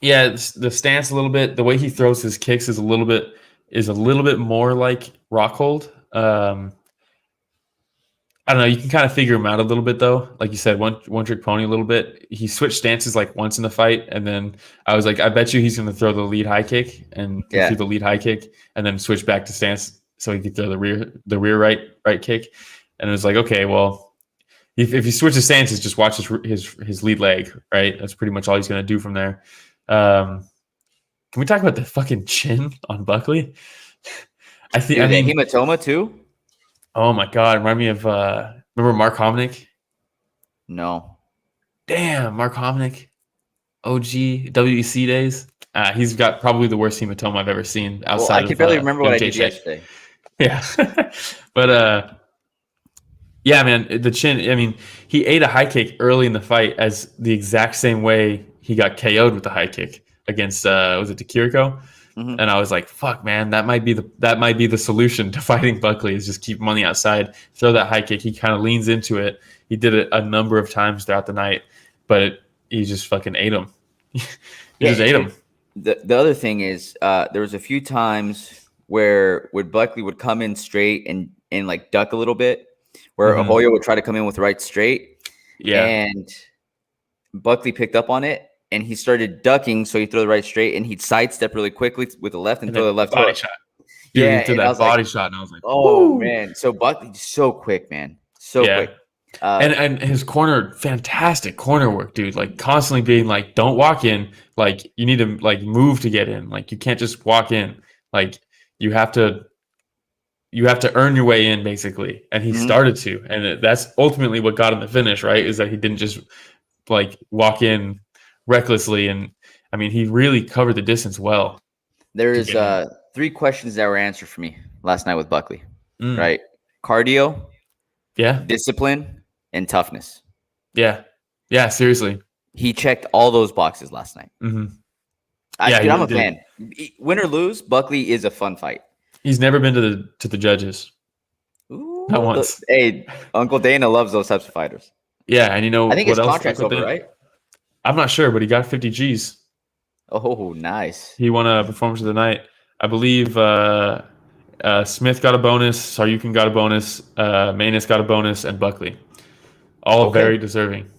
Yeah, the stance a little bit, the way he throws his kicks is a little bit more like Rockhold. I don't know. You can kind of figure him out a little bit, though. Like you said, one trick pony a little bit. He switched stances like once in the fight, and then I was like, I bet you he's going to throw the lead high kick and through the lead high kick, and then switch back to stance so he could throw the rear right kick. And it was like, okay, well, if he switches stances, just watch his lead leg, right? That's pretty much all he's going to do from there. Can we talk about the fucking chin on Buckley? I think hematoma too. Oh my god! Remind me of remember Mark Hominick? No. Damn, Mark Hominick, OG WEC days. He's got probably the worst hematoma I've ever seen outside. I can barely remember what I did yesterday. Yeah, but Yeah, man, the chin. I mean, he ate a high kick early in the fight as the exact same way he got KO'd with the high kick against was it Kiriko? Mm-hmm. And I was like, "Fuck, man, that might be the solution to fighting Buckley is just keep him on the outside, throw that high kick." He kind of leans into it. He did it a number of times throughout the night, but he just fucking ate him. He just ate him. The other thing is, there was a few times where Buckley would come in straight and like duck a little bit, where Ahoyo would try to come in with right straight. Yeah. And Buckley picked up on it and he started ducking. So he threw the right straight and he'd sidestep really quickly with the left and throw the left body hook. shot. Dude, Yeah. he did that body shot. And I was like, oh, woo! man. So Buckley's so quick, man. So quick. And his corner, fantastic corner work, dude. Like constantly being like, don't walk in. Like you need to like move to get in. Like you can't just walk in. Like you have to earn your way in, basically. And he started to, and that's ultimately what got him the finish, right? Is that he didn't just like walk in recklessly, and I mean he really covered the distance well. There's 3 questions that were answered for me last night with Buckley, right? Cardio, discipline, and toughness. Yeah, seriously. He checked all those boxes last night. Mm-hmm. I'm a fan. Win or lose, Buckley is a fun fight. He's never been to the judges. Ooh, not once. Hey, Uncle Dana loves those types of fighters. Yeah, and you know I think what his else contract's over, right? I'm not sure, but he got 50 G's. Oh, nice. He won a performance of the night. I believe Smith got a bonus, Tsarukyan got a bonus, Manus got a bonus, and Buckley. All very deserving.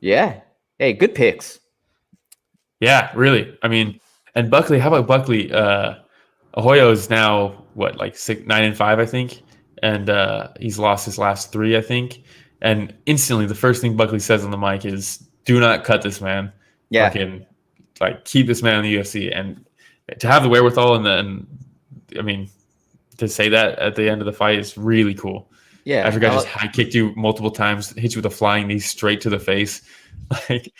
Yeah. Hey, good picks. Yeah, really. I mean, and Buckley, how about Buckley? Ahoyo is now, what, like 9-5, I think? And he's lost his last 3, I think. And instantly, the first thing Buckley says on the mic is, do not cut this man. Yeah. Fucking, like, keep this man in the UFC. And to have the wherewithal and I mean, to say that at the end of the fight is really cool. Yeah. After a guy just high kicked you multiple times, hit you with a flying knee straight to the face. Like,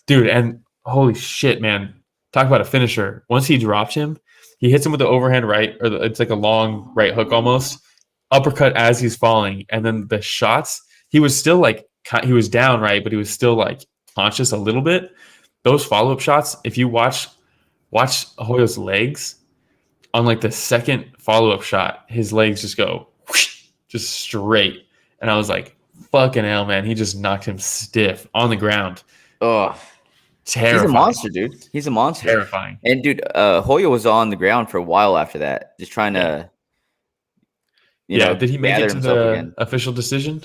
dude, and holy shit, man. Talk about a finisher. Once he dropped him, he hits him with the overhand right, or it's like a long right hook almost. Uppercut as he's falling. And then the shots, he was still like, he was down, right? But he was still like conscious a little bit. Those follow-up shots, if you watch Ahoyo's legs, on like the second follow-up shot, his legs just go whoosh, just straight. And I was like, fucking hell, man. He just knocked him stiff on the ground. Oh, terrifying. He's a monster, dude. He's a monster. Terrifying. And, dude, Hoyo was on the ground for a while after that, just trying to, you know, did he make it to the official decision?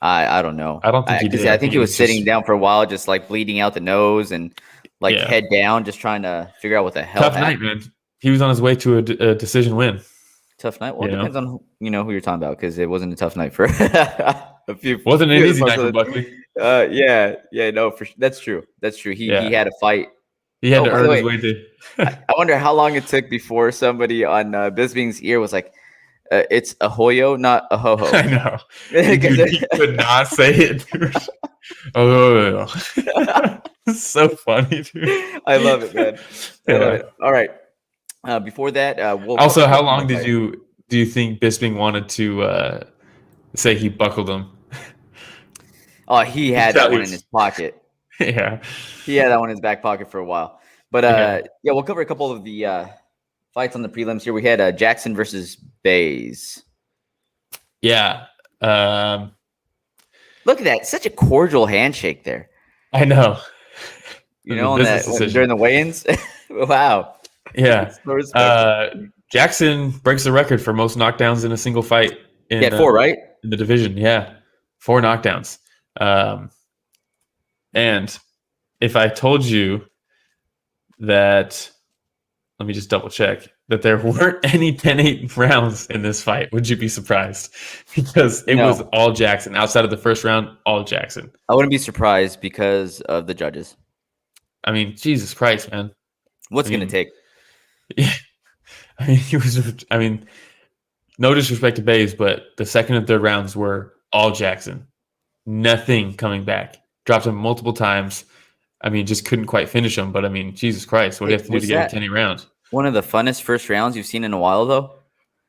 I don't know. I don't think he did. I think he was sitting down for a while, just like bleeding out the nose and like head down, just trying to figure out what the hell happened. Tough night, man. He was on his way to a decision win. Tough night? Well, it depends on who you're talking about, because it wasn't a tough night for a few. Wasn't an easy night for Buckley. No, that's true. He had a fight. He had to earn his way to. I wonder how long it took before somebody on Bisping's ear was like, "It's a Hoyo, not a ho ho." I know. Dude, he could not say it. Oh, it's so funny, dude. I love it, man. I love it. All right. Before that, also, how long do you think Bisping wanted to say he buckled him? Oh, he had that one in his pocket. Yeah, he had that one in his back pocket for a while. But we'll cover a couple of the fights on the prelims here. We had Jackson versus Bays. Yeah. Look at that. Such a cordial handshake there. I know. You know, on that during the weigh-ins. Wow. Yeah. Jackson breaks the record for most knockdowns in a single fight. He had 4, right? In the division. Yeah. 4 knockdowns. And if I told you that, let me just double check, that there weren't any 10-8 rounds in this fight, would you be surprised? Because it was all Jackson. Outside of the first round, all Jackson. I wouldn't be surprised because of the judges. I mean, Jesus Christ, man. What's going to take? Yeah. I mean, no disrespect to Bays, but the second and third rounds were all Jackson. Nothing coming back. Dropped him multiple times. I mean, just couldn't quite finish him. But I mean, Jesus Christ, what do you have to do to get a 10-8 round? One of the funnest first rounds you've seen in a while, though.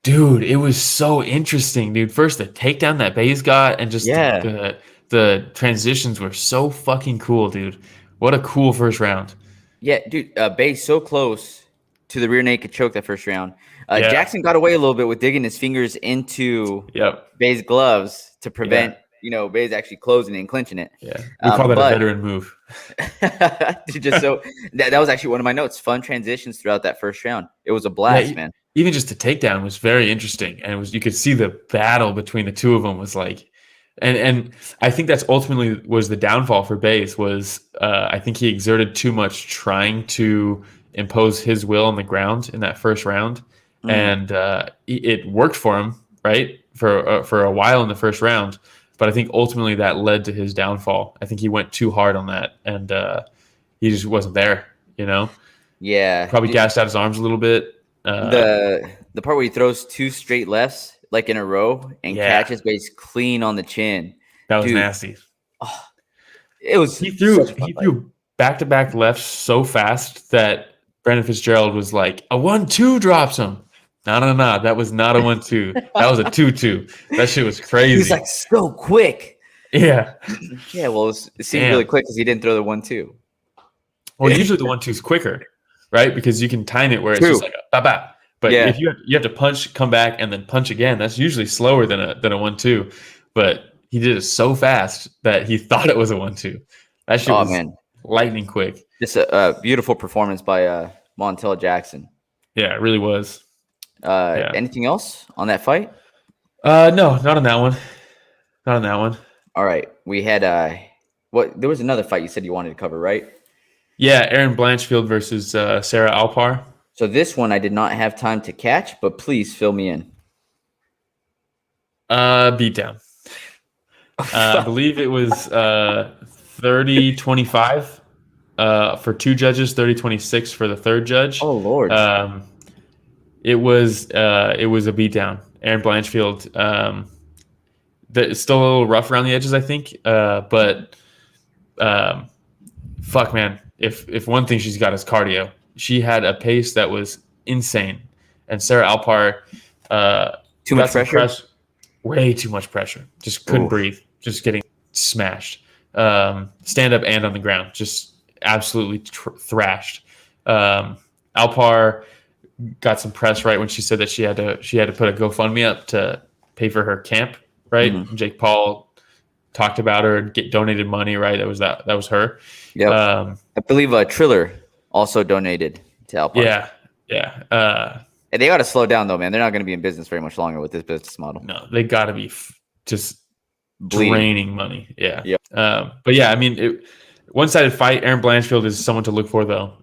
Dude, it was so interesting, dude. First, the takedown that Baze got, and just the transitions were so fucking cool, dude. What a cool first round. Yeah, dude, Bay's so close to the rear naked choke that first round. Yeah. Jackson got away a little bit with digging his fingers into Bay's gloves to prevent, Bay's actually closing it and clinching it. Yeah, we call that a veteran move. Just so that was actually one of my notes. Fun transitions throughout that first round. It was a blast, man. Even just the takedown was very interesting, and you could see the battle between the two of them was like, and I think that's ultimately was the downfall for Baze was I think he exerted too much trying to impose his will on the ground in that first round, and it worked for him, right, for a while in the first round. But I think ultimately that led to his downfall. I think he went too hard on that, and he just wasn't there, Yeah. Probably gassed out his arms a little bit. The part where he throws two straight lefts like in a row and catches Baze clean on the chin. That was nasty. Oh, it was. He threw back-to-back lefts so fast that Brandon Fitzgerald was like, a 1-2 drops him. No. That was not a 1-2. That was a 2-2. That shit was crazy. He was like so quick. Yeah. Yeah, well, it seemed really quick because he didn't throw the 1-2. Well, usually the 1-2 is quicker, right? Because you can time it where it's just like a ba-ba. But if you have to punch, come back, and then punch again, that's usually slower than a 1-2. But he did it so fast that he thought it was a 1-2. That shit was lightning quick. Just a beautiful performance by Montel Jackson. Yeah, it really was. Anything else on that fight? No, not on that one. Not on that one. All right. We had there was another fight you said you wanted to cover, right? Yeah, Erin Blanchfield versus Sarah Alpar. So this one I did not have time to catch, but please fill me in. Beatdown. I believe it was 30-25 for two judges, 30-26 for the third judge. Oh Lord. It was a beatdown. Erin Blanchfield. It's still a little rough around the edges, I think. But fuck, man. If one thing she's got is cardio. She had a pace that was insane, and Sarah Alpar too much pressure. Way too much pressure. Just couldn't breathe. Just getting smashed. Stand up and on the ground. Just absolutely thrashed. Alpar got some press right when she said that she had to put a GoFundMe up to pay for her camp. Right. Mm-hmm. Jake Paul talked about her and donated money. Right. That was her. Yeah. I believe Triller also donated to Alpar. Yeah. And they got to slow down though, man. They're not going to be in business very much longer with this business model. No, they got to be just draining money. Yeah. Yep. But yeah, I mean, one-sided fight. Erin Blanchfield is someone to look for though.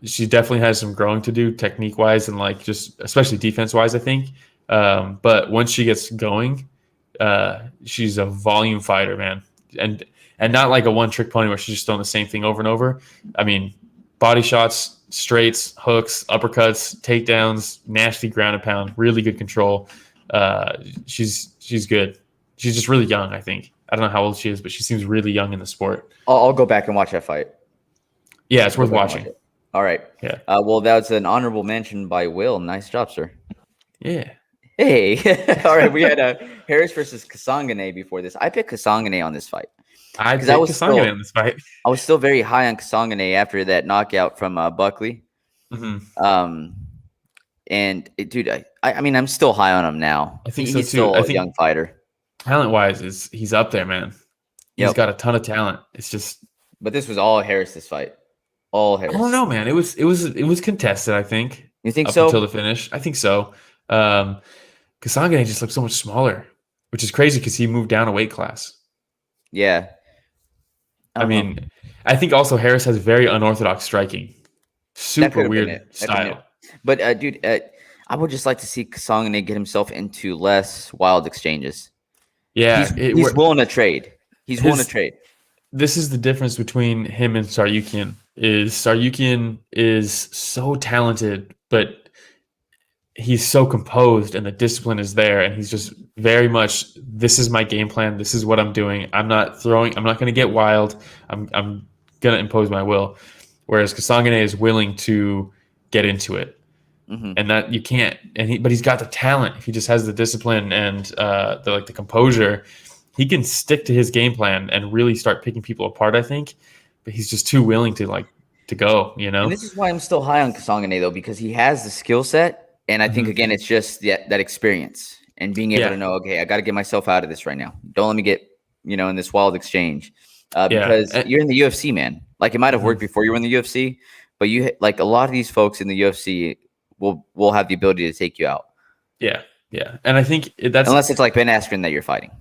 She definitely has some growing to do technique-wise and like just especially defense-wise, I think. But once she gets going, she's a volume fighter, man. And not like a one-trick pony where she's just throwing the same thing over and over. I mean, body shots, straights, hooks, uppercuts, takedowns, nasty ground and pound, really good control. She's good. She's just really young, I think. I don't know how old she is, but she seems really young in the sport. I'll go back and watch that fight. Yeah, it's worth watching. All right. Yeah. Well, that was an honorable mention by Will. Nice job, sir. Yeah. Hey. All right. We had Harris versus Casanggane before this. I picked Casanggane on this fight. I picked Casanggane on this fight. I was still very high on Casanggane after that knockout from Buckley. Mm-hmm. And dude, I mean, I'm still high on him now. I think he's still a young fighter. Talent-wise, he's up there, man. He's got a ton of talent. It's just. But this was all Harris. This fight, all Harris. I don't know, man. It was contested. I think. You think so? Up until the finish, I think so. Casanggane just looked so much smaller, which is crazy because he moved down a weight class. Yeah. I mean, I think also Harris has very unorthodox striking. Super weird style. But dude, I would just like to see Casanggane get himself into less wild exchanges. Yeah, he's willing to trade. Willing to trade. This is the difference between him and Tsarukyan. Tsarukyan is so talented, but he's so composed, and the discipline is there, and he's just very much. This is my game plan. This is what I'm doing. I'm not going to get wild. I'm going to impose my will. Whereas Casanggane is willing to get into it. and that you can't. But he's got the talent. If he just has the discipline and the composure, he can stick to his game plan and really start picking people apart, I think. But he's just too willing to go, And this is why I'm still high on Casanggane, though, because he has the skill set. And I think, again, it's just that experience and being able to know, okay, I got to get myself out of this right now. Don't let me get, in this wild exchange. Because you're in the UFC, man. Like, it might have worked before you were in the UFC, but you like a lot of these folks in the UFC will have the ability to take you out. Yeah. And I think that's unless it's like Ben Askren that you're fighting.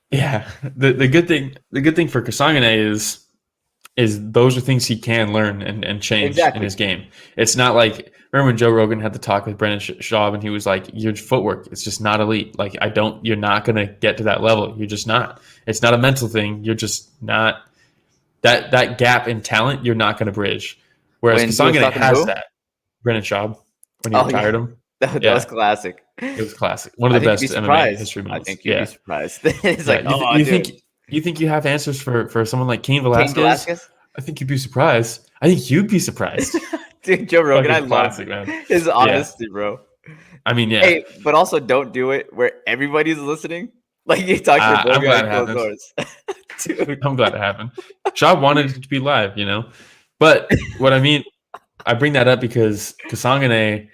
Yeah. The good thing for Casanggane is those are things he can learn and change in his game. It's not like, remember when Joe Rogan had the talk with Brendan Schaub and he was like, your footwork, it's just not elite. Like, you're not going to get to that level. You're just not. It's not a mental thing. You're just not. That gap in talent, you're not going to bridge. Whereas Casanggane has that. Brendan Schaub, when he retired him. That was classic. It was classic. One of the best MMA history moments. I think you'd be surprised. It's you think you have answers for someone like Cain Velasquez? I think you'd be surprised. I think you'd be surprised. Dude, Joe Rogan, I love his honesty, bro. I mean, yeah. Hey, but also don't do it where everybody's listening. Like you talk to I'm glad it happened. Dude. I'm glad it happened. Schaub wanted it to be live, But what I mean, I bring that up because Casanggane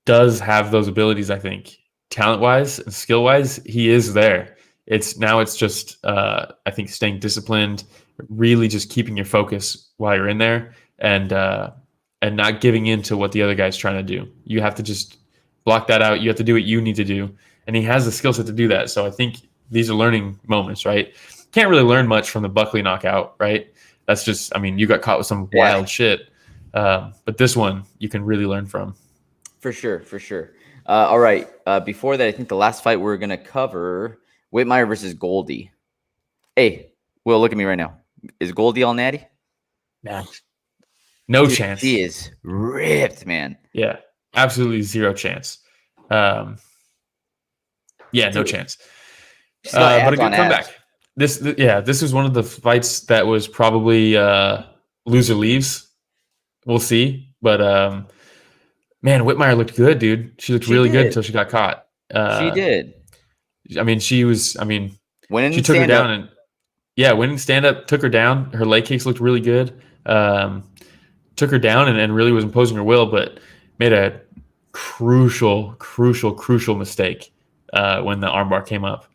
does have those abilities, I think. Talent-wise and skill-wise, he is there. It's just, I think, staying disciplined, really just keeping your focus while you're in there and not giving in to what the other guy's trying to do. You have to just block that out. You have to do what you need to do. And he has the skill set to do that. So I think these are learning moments, right? Can't really learn much from the Buckley knockout, right? That's just, you got caught with some wild shit. But this one you can really learn from. For sure. All right. Before that, I think the last fight we're going to cover, Whitmire versus Goldie. Hey, Will, look at me right now. Is Goldie all natty? Nah. No chance. He is ripped, man. Yeah, absolutely zero chance. No chance. But a good comeback. This is one of the fights that was probably loser leaves. We'll see. But, man, Whitmire looked good, dude. She looked really good until she got caught. She did. Winning she took her down. Winning stand-up, took her down. Her leg kicks looked really good. Took her down and really was imposing her will, but made a crucial mistake when the armbar came up.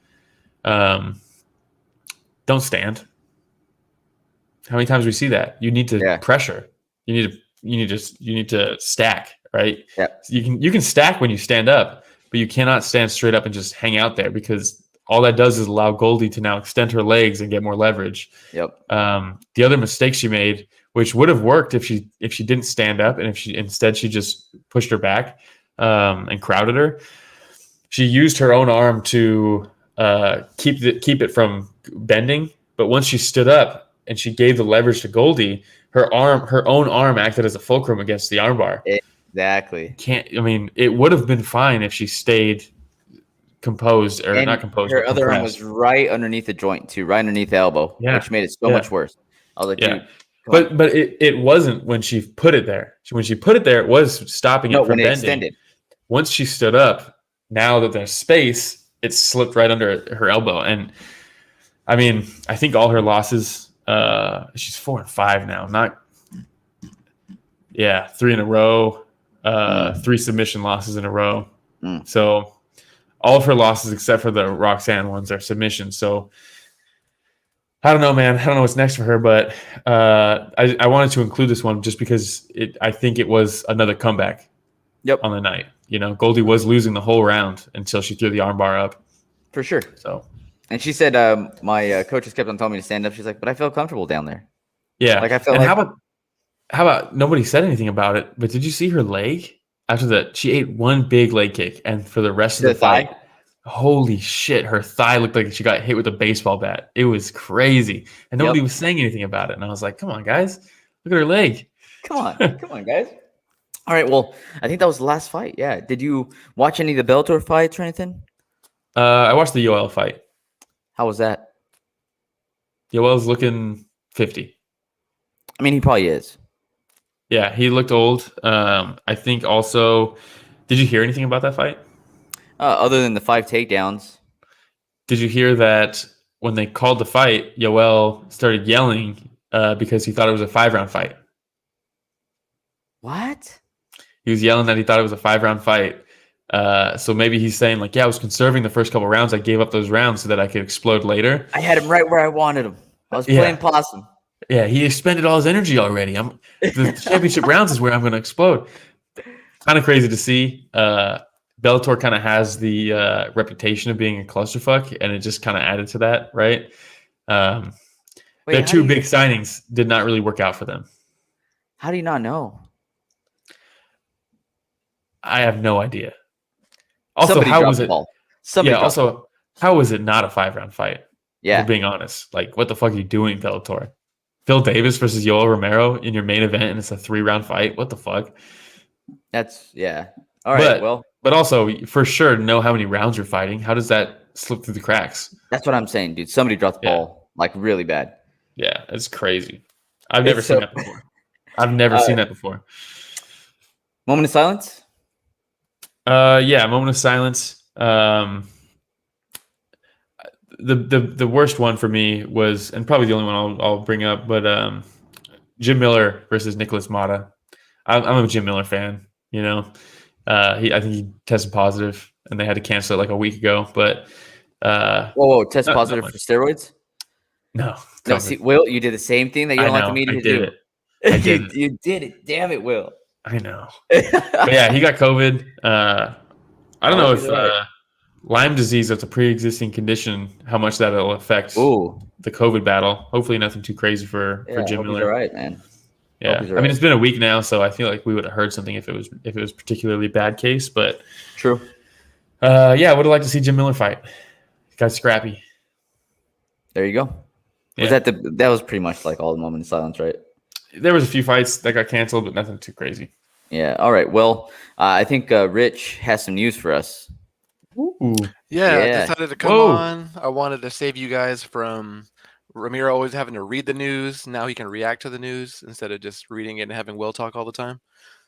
Don't stand. How many times we see that? You need to pressure. You need to stack, right? Yeah. You can stack when you stand up, but you cannot stand straight up and just hang out there because all that does is allow Goldie to now extend her legs and get more leverage. Yep. The other mistake she made, which would have worked if she didn't stand up and if she just pushed her back and crowded her. She used her own arm to keep it from bending, but once she stood up and she gave the leverage to Goldie, her own arm acted as a fulcrum against the armbar. Exactly. It would have been fine if she stayed composed or not composed. Her other arm was right underneath the joint too, right underneath the elbow, which made it so much worse. I was like, dude, but it wasn't when she put it there. When she put it there, it was stopping it from bending. Extended. Once she stood up, now that there's space, it slipped right under her elbow. And I think all her losses, she's 4-5 now. 3 in a row, 3 submission losses in a row. So all of her losses except for the Roxanne ones are submissions. So I don't know, man. I don't know what's next for her, but I wanted to include this one just because I think it was another comeback on the night. Goldie was losing the whole round until she threw the armbar up. For sure. So, and she said, my coaches kept on telling me to stand up. She's like, but I felt comfortable down there. Yeah. Like I felt and like. How about nobody said anything about it, but did you see her leg? After that, she ate one big leg kick, and for the rest of the fight, holy shit, her thigh looked like she got hit with a baseball bat. It was crazy. And nobody was saying anything about it. And I was like, come on, guys. Look at her leg. Come on, guys. All right, well, I think that was the last fight. Yeah. Did you watch any of the Bellator fights or anything? I watched the Yoel fight. How was that? Yoel's looking 50. He probably is. Yeah, he looked old. I think also Did you hear anything about that fight? Other than the 5 takedowns. Did you hear that when they called the fight, Yoel started yelling because he thought it was a 5-round fight? What? He was yelling that he thought it was a 5-round fight. So maybe he's saying like, yeah, I was conserving the first couple rounds. I gave up those rounds so that I could explode later. I had him right where I wanted him. I was playing possum. Yeah, he expended all his energy already. The championship rounds is where I'm going to explode. Kind of crazy to see. Bellator kind of has the reputation of being a clusterfuck, and it just kind of added to that, right? Their 2 big signings did not really work out for them. How do you not know? I have no idea. Also, Somebody how was it? Also, how was it not a 5-round fight? Yeah. For being honest. Like, what the fuck are you doing, Bellator? Phil Davis versus Yoel Romero in your main event, and it's a 3-round fight? What the fuck? All right, But also, for sure, know how many rounds you're fighting. How does that slip through the cracks? That's what I'm saying, dude. Somebody dropped the ball, like, really bad. Yeah, it's crazy. I've never seen that before. I've never seen that before. Moment of silence? Moment of silence. The worst one for me was, and probably the only one I'll bring up, but Jim Miller versus Nicholas Mata. I'm a Jim Miller fan, you know. I think he tested positive, and they had to cancel it like a week ago. But test positive for steroids? No. See, Will, you did the same thing that you don't like the media to do. You did it. Damn it, Will. I know. But yeah, he got COVID. I don't know if Lyme disease, that's a pre-existing condition, how much that'll affect the COVID battle. Hopefully nothing too crazy for Jim Miller. He's all right, man. Yeah. I mean, it's been a week now, so I feel like we would have heard something if it was particularly bad case, but true. I would have liked to see Jim Miller fight. Got scrappy. There you go. Yeah. That was pretty much like all the moment of silence, right? There was a few fights that got canceled, but nothing too crazy. Yeah. All right. Well, I think Rich has some news for us. Ooh. Yeah, I decided to come on. I wanted to save you guys from Ramiro always having to read the news. Now he can react to the news instead of just reading it and having Will talk all the time.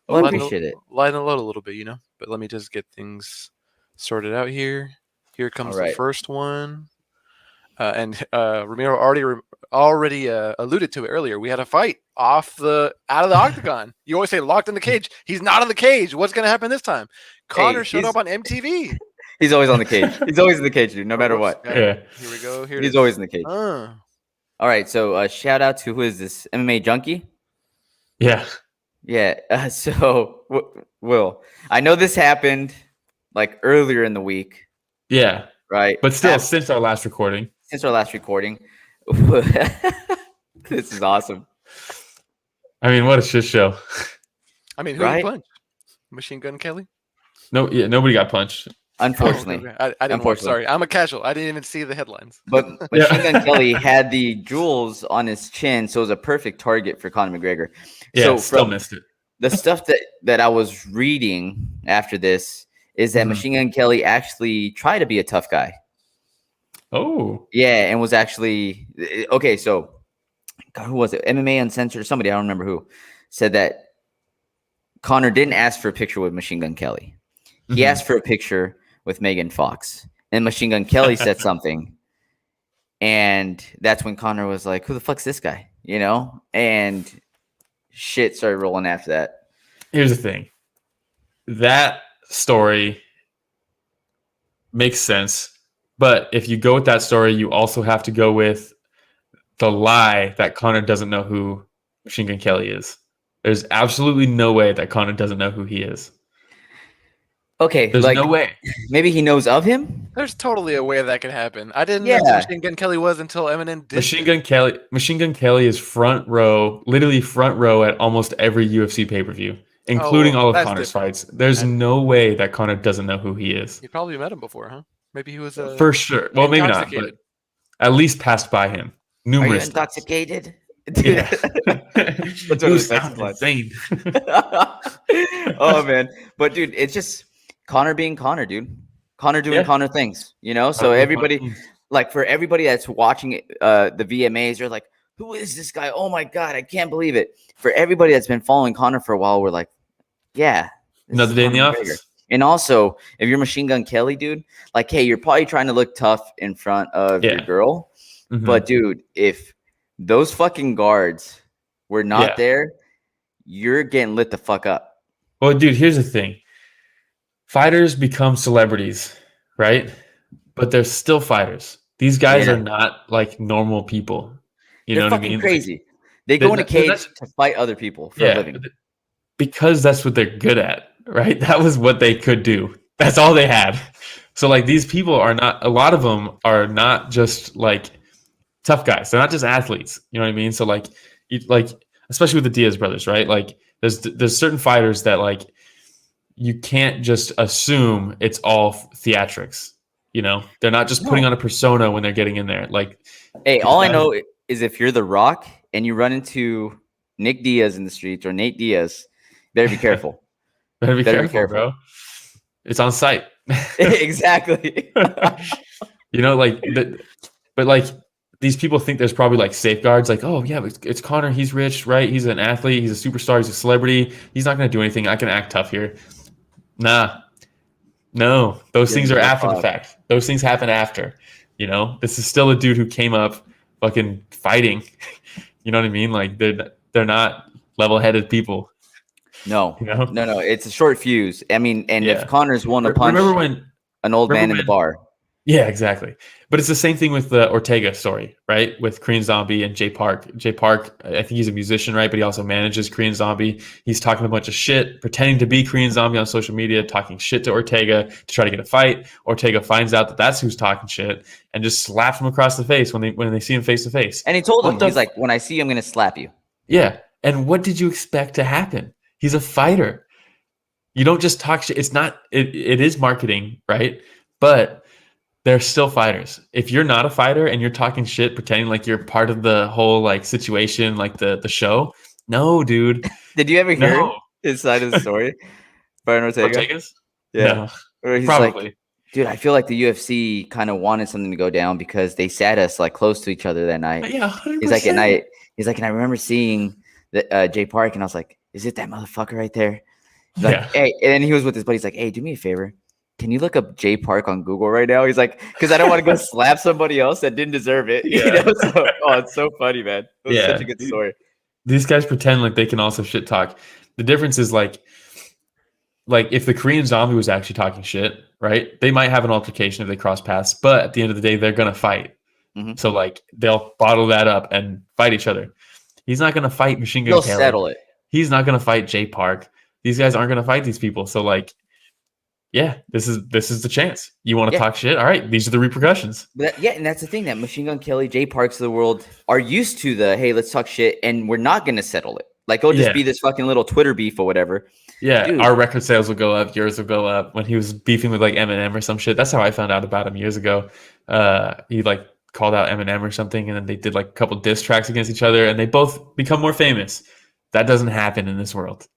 Well, I appreciate it. Lighten the load a little bit, you know. But let me just get things sorted out here. Here comes the first one. And Ramiro already alluded to it earlier. We had a fight out of the octagon. You always say locked in the cage. He's not in the cage. What's going to happen this time? Connor showed up on MTV. He's always on the cage. He's always in the cage, dude, no matter what. Yeah. Here we go. He's always in the cage. All right, so shout out to, who is this? MMA Junkie? Yeah. Yeah. So, Will, I know this happened like earlier in the week. Yeah. Right. But still, since our last recording. This is awesome. I mean, what a shit show. I mean, who punched? Machine Gun Kelly? No, yeah, nobody got punched. Unfortunately. I didn't watch. Sorry, I'm a casual. I didn't even see the headlines. But Machine Gun Kelly had the jewels on his chin, so it was a perfect target for Conor McGregor. Yeah, so still missed it. The stuff that I was reading after this is that Machine Gun Kelly actually tried to be a tough guy. Oh. Yeah, and was actually okay. So, God, who was it? MMA Uncensored, somebody, I don't remember who, said that Conor didn't ask for a picture with Machine Gun Kelly. He asked for a picture with Megan Fox, and Machine Gun Kelly said something, and that's when Conor was like, "Who the fuck's this guy?" You know, and shit started rolling after that. Here's the thing. That story makes sense. But if you go with that story, you also have to go with the lie that Conor doesn't know who Machine Gun Kelly is. There's absolutely no way that Conor doesn't know who he is. Okay. There's no way. Maybe he knows of him? There's totally a way that could happen. I didn't know who Machine Gun Kelly was until Eminem did. Machine Gun Kelly is front row, literally front row at almost every UFC pay-per-view, including all of Conor's fights. There's no way that Conor doesn't know who he is. You probably met him before, huh? Maybe he was for sure. Well, maybe not, but at least passed by him numerous. Are you intoxicated? Yeah. That's what it sounds insane. Oh man, but dude, it's just Conor being Conor, dude. Conor doing Conor things, you know. So everybody, like for everybody that's watching the VMAs, you're like, who is this guy? Oh my god, I can't believe it. For everybody that's been following Conor for a while, we're like, yeah, another day in the office. And also, if you're Machine Gun Kelly, dude, like, hey, you're probably trying to look tough in front of your girl. Mm-hmm. But, dude, if those fucking guards were not there, you're getting lit the fuck up. Well, dude, here's the thing. Fighters become celebrities, right? But they're still fighters. These guys are not like normal people. You know what I mean? Crazy. Like, they go in a cage to fight other people for a living. Because that's what they're good at, right? That was what they could do. That's all they had. So like these people are not, a lot of them are not just like tough guys. They're not just athletes. You know what I mean? So like especially with the Diaz brothers, right? Like there's certain fighters that like you can't just assume it's all theatrics. You know, they're not just putting on a persona when they're getting in there. Like, hey, all I know is if you're The Rock and you run into Nick Diaz in the streets or Nate Diaz, better be careful. better be careful, bro. It's on site. Exactly. You know, like, but like these people think there's probably like safeguards. Like, oh yeah, it's Conor. He's rich, right? He's an athlete. He's a superstar. He's a celebrity. He's not going to do anything. I can act tough here. Nah. No, those things are after the fact. Those things happen after. You know, this is still a dude who came up fucking fighting. You know what I mean? Like they're not level-headed people. No, you know? No. It's a short fuse. I mean, and if Connor's won a punch, an old man in the bar. Yeah, exactly. But it's the same thing with the Ortega story, right? With Korean Zombie and Jay Park. Jay Park, I think he's a musician, right? But he also manages Korean Zombie. He's talking a bunch of shit, pretending to be Korean Zombie on social media, talking shit to Ortega to try to get a fight. Ortega finds out that that's who's talking shit and just slaps him across the face when they see him face to face. And he told him, he's like, when I see you, I'm going to slap you. Yeah. And what did you expect to happen? He's a fighter. You don't just talk shit. It's not, it is marketing, right? But they're still fighters. If you're not a fighter and you're talking shit, pretending like you're part of the whole like situation, like the show, no, dude. Did you ever hear his side of the story? Brian Ortega's? Yeah. No. He's probably. Like, dude, I feel like the UFC kind of wanted something to go down because they sat us like close to each other that night. Yeah, 100%. He's like, and I remember seeing the Jay Park, and I was like, is it that motherfucker right there? He's like, hey, and then he was with his buddy. He's like, hey, do me a favor. Can you look up Jay Park on Google right now? He's like, because I don't want to go slap somebody else that didn't deserve it. Yeah. You know? So, it's so funny, man. It was such a good story. These guys pretend like they can also shit talk. The difference is like if the Korean Zombie was actually talking shit, right? They might have an altercation if they cross paths, but at the end of the day, they're gonna fight. Mm-hmm. So like they'll bottle that up and fight each other. He's not gonna fight Machine Gun Kelly. He'll settle it. He's not gonna fight Jay Park. These guys aren't gonna fight these people. So like, yeah, this is the chance. You want to talk shit? All right, these are the repercussions. And that's the thing that Machine Gun Kelly, Jay Parks of the world are used to the, hey, let's talk shit, and we're not going to settle it. Like, it'll just be this fucking little Twitter beef or whatever. Yeah, dude. Our record sales will go up, yours will go up. When he was beefing with like Eminem or some shit, that's how I found out about him years ago. He like called out Eminem or something, and then they did like a couple diss tracks against each other, and they both become more famous. That doesn't happen in this world.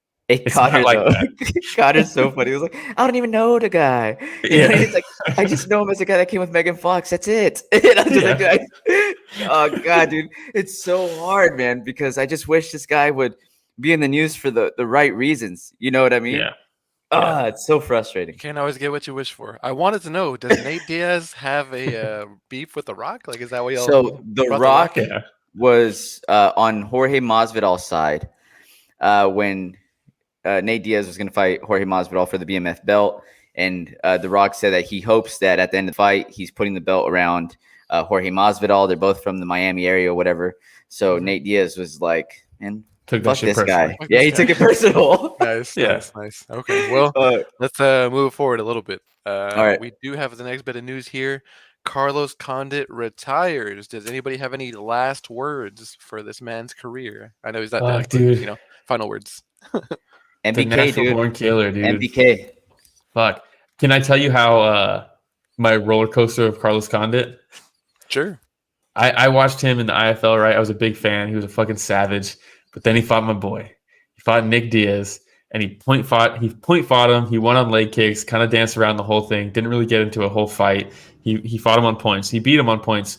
Connor's so funny. He was like, I don't even know the guy. Yeah. He's like, I just know him as a guy that came with Megan Fox. That's it. And I'm just like, oh God, dude, it's so hard, man, because I just wish this guy would be in the news for the right reasons. You know what I mean? Yeah. It's so frustrating. You can't always get what you wish for. I wanted to know, does Nate Diaz have a beef with The Rock? Like, is that what y'all? So The Rock was on Jorge Masvidal's side when Nate Diaz was going to fight Jorge Masvidal for the BMF belt, and The Rock said that he hopes that at the end of the fight, he's putting the belt around Jorge Masvidal. They're both from the Miami area or whatever. So Nate Diaz was like, man, fuck this guy. Yeah, he took it personal. Nice. Okay, well, let's move forward a little bit. All right. We do have the next bit of news here. Carlos Condit retires. Does anybody have any last words for this man's career? I know he's not dead, dude. But, final words. MBK, dude. Born killer, dude. MBK. Fuck. Can I tell you how my roller coaster of Carlos Condit? Sure. I watched him in the IFL, right? I was a big fan. He was a fucking savage. But then he fought my boy. He fought Nick Diaz, and he point fought him. He won on leg kicks, kind of danced around the whole thing. Didn't really get into a whole fight. He fought him on points. He beat him on points.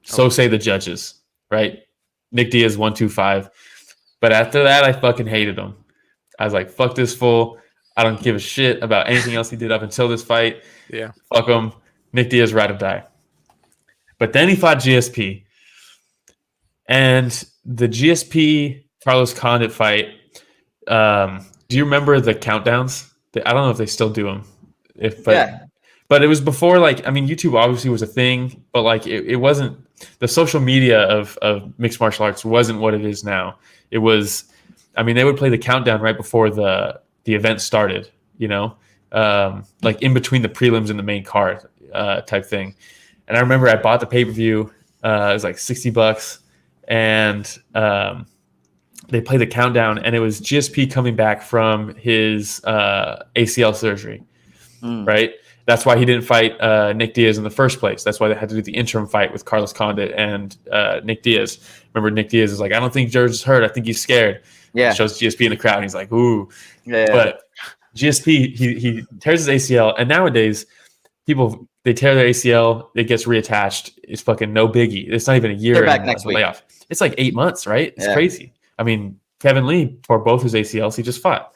So say the judges, right? Nick Diaz 1-2-5. But after that, I fucking hated him. I was like, fuck this fool. I don't give a shit about anything else he did up until this fight. Yeah. Fuck him. Nick Diaz, ride or die. But then he fought GSP. And the GSP Carlos Condit fight, do you remember the countdowns? I don't know if they still do them. But it was before, like, I mean, YouTube obviously was a thing, but like it wasn't, the social media of mixed martial arts wasn't what it is now. It was, I mean, they would play the countdown right before the event started, you know, like in between the prelims and the main card type thing. And I remember I bought the pay-per-view, it was like $60, and they played the countdown, and it was GSP coming back from his ACL surgery, right? That's why he didn't fight Nick Diaz in the first place. That's why they had to do the interim fight with Carlos Condit and Nick Diaz. Remember, Nick Diaz is like, I don't think George is hurt. I think he's scared. Yeah. He shows GSP in the crowd, and he's like, ooh. Yeah. But GSP, he tears his ACL, and nowadays, people, they tear their ACL, it gets reattached. It's fucking no biggie. It's not even a year. They're back next week. Layoff. It's like 8 months, right? It's crazy. I mean, Kevin Lee, for both his ACLs, he just fought.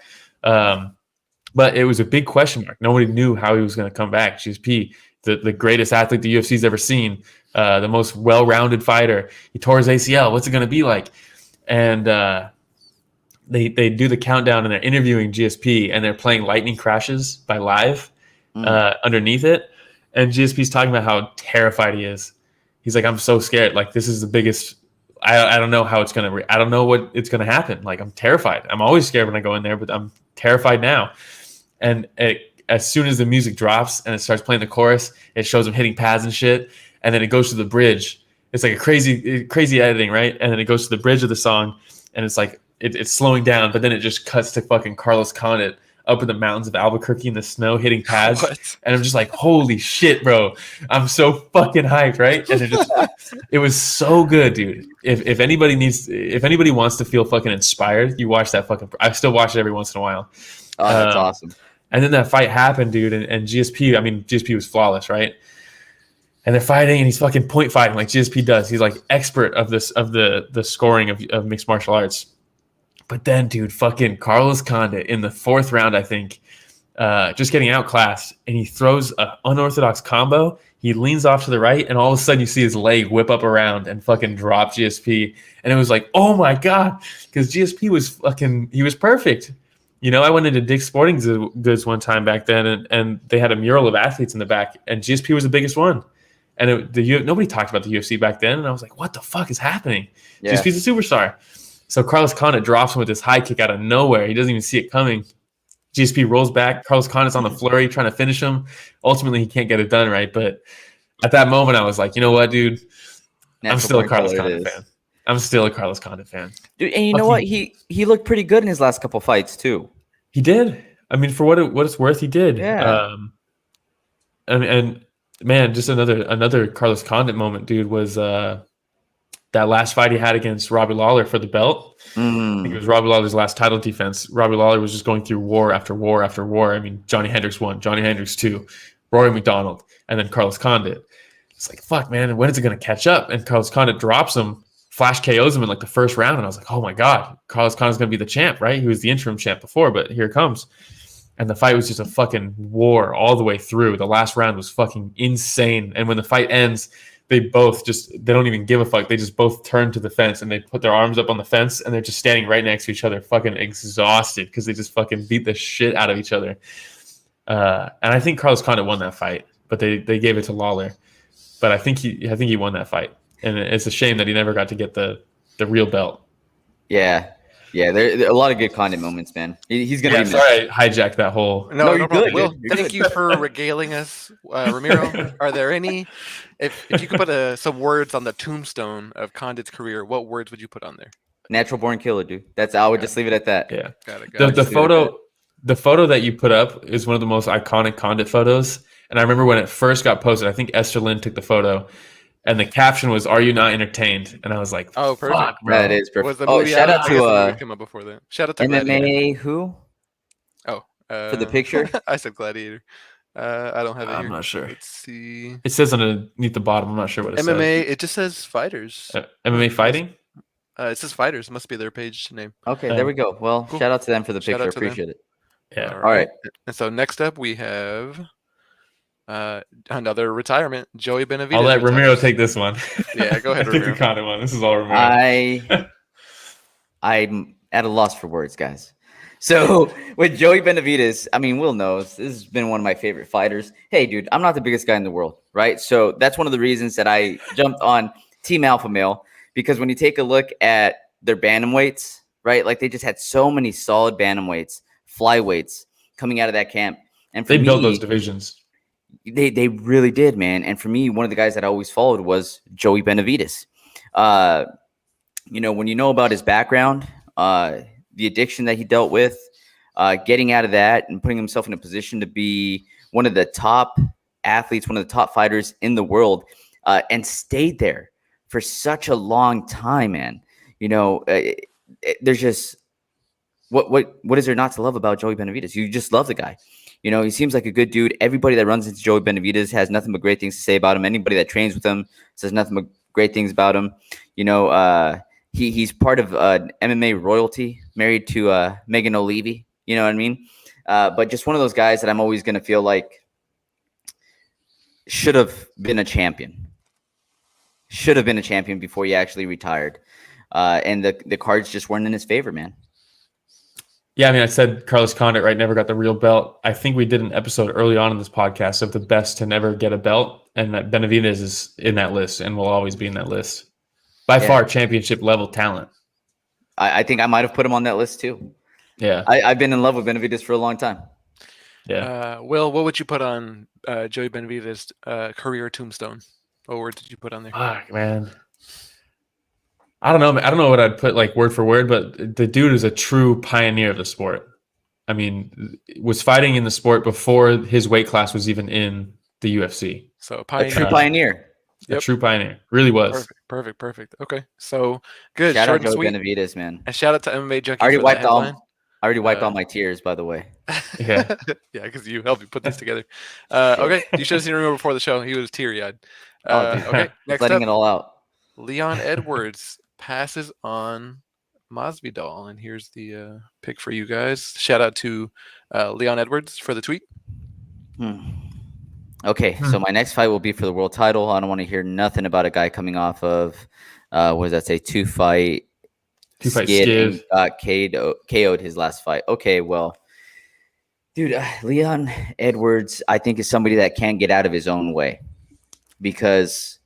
But it was a big question mark. Nobody knew how he was going to come back. GSP, the greatest athlete the UFC's ever seen, the most well-rounded fighter. He tore his ACL. What's it going to be like? And they do the countdown, and they're interviewing GSP, and they're playing Lightning Crashes by Live underneath it. And GSP's talking about how terrified he is. He's like, I'm so scared. Like, this is the biggest. I don't know how it's going to. I don't know what it's going to happen. Like, I'm terrified. I'm always scared when I go in there, but I'm terrified now. And as soon as the music drops and it starts playing the chorus, it shows him hitting pads and shit. And then it goes to the bridge. It's like a crazy editing, right? And then it goes to the bridge of the song, and it's like it's slowing down, but then it just cuts to fucking Carlos Condit up in the mountains of Albuquerque in the snow hitting pads. And I'm just like, holy shit, bro. I'm so fucking hyped, right? And it was so good, dude. If anybody wants to feel fucking inspired, you watch that fucking, I still watch it every once in a while. Oh, that's awesome. And then that fight happened, dude, and GSP was flawless, right? And they're fighting, and he's fucking point fighting like GSP does. He's like expert of the scoring of mixed martial arts. But then, dude, fucking Carlos Condit in the fourth round, I think, just getting outclassed, and he throws an unorthodox combo. He leans off to the right, and all of a sudden you see his leg whip up around and fucking drop GSP. And it was like, oh my God, because GSP was perfect. You know, I went into Dick's Sporting Goods one time back then, and they had a mural of athletes in the back, and GSP was the biggest one. And nobody talked about the UFC back then, and I was like, what the fuck is happening? Yeah. GSP's a superstar. So Carlos Condit drops him with this high kick out of nowhere. He doesn't even see it coming. GSP rolls back. Carlos Condit's on the flurry trying to finish him. Ultimately, he can't get it done right. But at that moment, I was like, you know what, dude? I'm still a Carlos Condit fan. I'm still a Carlos Condit fan. Dude, and you know what? He looked pretty good in his last couple fights too. He did. I mean, for what it's worth, he did. Yeah. And man, just another Carlos Condit moment, dude, was that last fight he had against Robbie Lawler for the belt. I think it was Robbie Lawler's last title defense. Robbie Lawler was just going through war after war after war. I mean, Johnny Hendricks 1, Johnny Hendricks 2, Rory McDonald, and then Carlos Condit. It's like, fuck, man, when is it going to catch up? And Carlos Condit drops him, flash KOs him in like the first round, and I was like, oh my God, Carlos Condit's going to be the champ, right? He was the interim champ before, but here it comes. And the fight was just a fucking war all the way through. The last round was fucking insane. And when the fight ends, they don't even give a fuck. They just both turn to the fence, and they put their arms up on the fence, and they're just standing right next to each other, fucking exhausted because they just fucking beat the shit out of each other. And I think Carlos Condit won that fight, but they gave it to Lawler. But I think he won that fight. And it's a shame that he never got to get the real belt. Yeah. Yeah, there are a lot of good Condit moments, man. He's going to be sorry I hijacked that whole... No, you're good. Will, thank you for regaling us, Ramiro. Are there any... If you could put some words on the tombstone of Condit's career, what words would you put on there? Natural born killer, dude. I would just leave it at that. Yeah. The photo that you put up is one of the most iconic Condit photos. And I remember when it first got posted, I think Esther Lynn took the photo. And the caption was, "Are you not entertained?" And I was like, "Oh, perfect, fuck, bro." That is perfect. Shout out to came up before that. Shout out to MMA Gladiator. Who? Oh, for the picture. I said Gladiator. I don't have it here. I'm not sure. Let's see. It says underneath the bottom. I'm not sure what it says. MMA. It just says fighters. MMA fighting. It says fighters. Must be their page name. Okay, there we go. Well, cool. Shout out to them for the picture. Appreciate it. Yeah. All right. And so next up we have another retirement, Joey Benavidez. I'll let Ramiro retires. take this one. Yeah, go ahead, Take Ramiro. the Condit one. This is all Ramiro. I'm at a loss for words, guys. So with Joey Benavidez, I mean, Will knows this has been one of my favorite fighters. Hey, dude, I'm not the biggest guy in the world, right? So that's one of the reasons that I jumped on Team Alpha Male, because when you take a look at their bantamweights, right, like they just had so many solid bantamweights, flyweights coming out of that camp, and for They me, built those divisions. They really did, man. And for me, one of the guys that I always followed was Joey Benavidez. You know, when you know about his background, the addiction that he dealt with, getting out of that and putting himself in a position to be one of the top athletes, one of the top fighters in the world, and stayed there for such a long time, man. You know, there's just what is there not to love about Joey Benavidez? You just love the guy. You know, he seems like a good dude. Everybody that runs into Joey Benavidez has nothing but great things to say about him. Anybody that trains with him says nothing but great things about him. You know, he's part of MMA royalty, married to Megan O'Leary. You know what I mean? But just one of those guys that I'm always going to feel like should have been a champion. Should have been a champion before he actually retired. And the cards just weren't in his favor, man. Yeah, I mean, I said Carlos Condit, right, never got the real belt. I think we did an episode early on in this podcast of the best to never get a belt, and that Benavidez is in that list and will always be in that list. By far, championship level talent. I think I might have put him on that list too. Yeah. I've been in love with Benavidez for a long time. Yeah. Will, what would you put on Joey Benavidez' career tombstone? What word did you put on there? Fuck, man. I don't know. I don't know what I'd put like word for word, but the dude is a true pioneer of the sport. I mean, was fighting in the sport before his weight class was even in the UFC. So A true pioneer. A true pioneer. Really was. Perfect. Okay. So good. Shout short out and Joey sweet. Benavidez, man. And shout out to MMA Junkie. I I already wiped all my tears, by the way. Yeah. Yeah, because you helped me put this together. Okay. You should have seen Ramiro before the show. He was teary-eyed. Okay. Next letting up, it all out. Leon Edwards passes on Masvidal, and here's the pick for you guys. Shout out to Leon Edwards for the tweet. Okay, so my next fight will be for the world title. I don't want to hear nothing about a guy coming off of what does that say? Two fight skid. And KO'd his last fight. Okay, well, dude, Leon Edwards, I think, is somebody that can't get out of his own way because